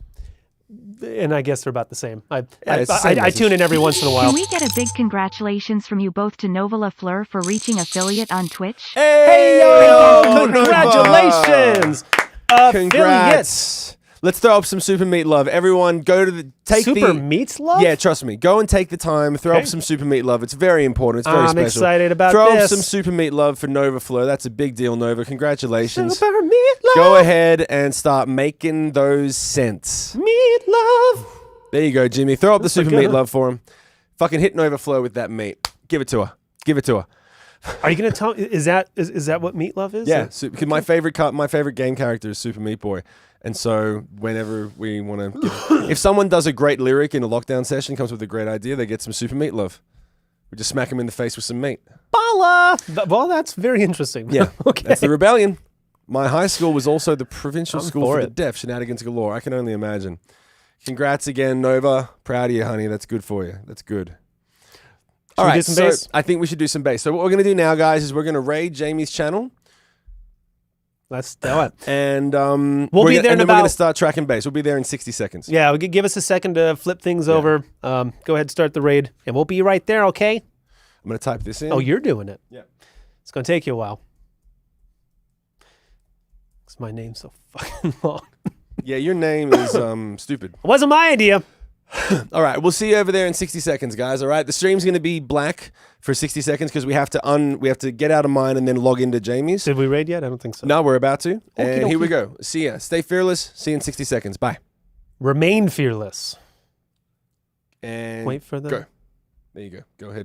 [SPEAKER 1] and I guess they're about the same. I
[SPEAKER 2] it's the same message.
[SPEAKER 1] tune in every once in a while.
[SPEAKER 4] Can we get a big congratulations from you both to Nova LaFleur for reaching affiliate on Twitch?
[SPEAKER 1] Hey, yo! Congratulations!
[SPEAKER 2] Congrats. Let's throw up some Super Meat love. Everyone, go to
[SPEAKER 1] Super Meats love?
[SPEAKER 2] Yeah, trust me. Go and take the time. Throw up some Super Meat love. It's very important. It's very special.
[SPEAKER 1] I'm excited about
[SPEAKER 2] throw
[SPEAKER 1] this.
[SPEAKER 2] up some Super Meat love for Nova Fleur. That's a big deal, Nova. Congratulations.
[SPEAKER 1] Super Meat love.
[SPEAKER 2] Go ahead and start making those cents.
[SPEAKER 1] Meat love.
[SPEAKER 2] There you go, Jimmy. Throw up the Super
[SPEAKER 1] good,
[SPEAKER 2] Meat
[SPEAKER 1] huh?
[SPEAKER 2] love for him. Fucking hit Nova Fleur with that meat. Give it to her. Give it to her.
[SPEAKER 1] Are you gonna tell? Is that what Meat Love is?
[SPEAKER 2] Yeah, because my favorite game character is Super Meat Boy, and so whenever we want to, if someone does a great lyric in a lockdown session, comes with a great idea, they get some Super Meat love. We just smack them in the face with some meat.
[SPEAKER 1] Bala. Well, that's very interesting.
[SPEAKER 2] Yeah,
[SPEAKER 1] okay.
[SPEAKER 2] That's the rebellion. My high school was also the provincial
[SPEAKER 1] I'm
[SPEAKER 2] school
[SPEAKER 1] for
[SPEAKER 2] for
[SPEAKER 1] it.
[SPEAKER 2] the deaf. Shenanigans galore. I can only imagine. Congrats again, Nova. Proud of you, honey. That's good for you. That's good. All right,
[SPEAKER 1] do some bass?
[SPEAKER 2] so I think we should do some bass. So what we're going to do now, guys, is we're going to raid Jamie's channel.
[SPEAKER 1] Let's do it.
[SPEAKER 2] And
[SPEAKER 1] We'll be there in
[SPEAKER 2] then we're
[SPEAKER 1] about-
[SPEAKER 2] going to start tracking bass. We'll be there in 60 seconds.
[SPEAKER 1] Yeah, give us a second to flip things over. Go ahead and start the raid, and we'll be right there. Okay.
[SPEAKER 2] I'm going to type this in.
[SPEAKER 1] Oh, you're doing it.
[SPEAKER 2] Yeah.
[SPEAKER 1] It's gonna take you a while. Because my name's so fucking long.
[SPEAKER 2] Yeah, your name is stupid.
[SPEAKER 1] It wasn't my idea.
[SPEAKER 2] All right, we'll see you over there in 60 seconds, guys. All right, the stream's going to be black for 60 seconds because we have to get out of mine and then log into Jamie's.
[SPEAKER 1] Did we raid yet? I don't think so.
[SPEAKER 2] No, we're about to. And here we
[SPEAKER 1] dokie.
[SPEAKER 2] go. See ya. Stay fearless. See you in 60 seconds. Bye.
[SPEAKER 1] Remain fearless.
[SPEAKER 2] And
[SPEAKER 1] Wait for the.
[SPEAKER 2] go. There you go. Go ahead.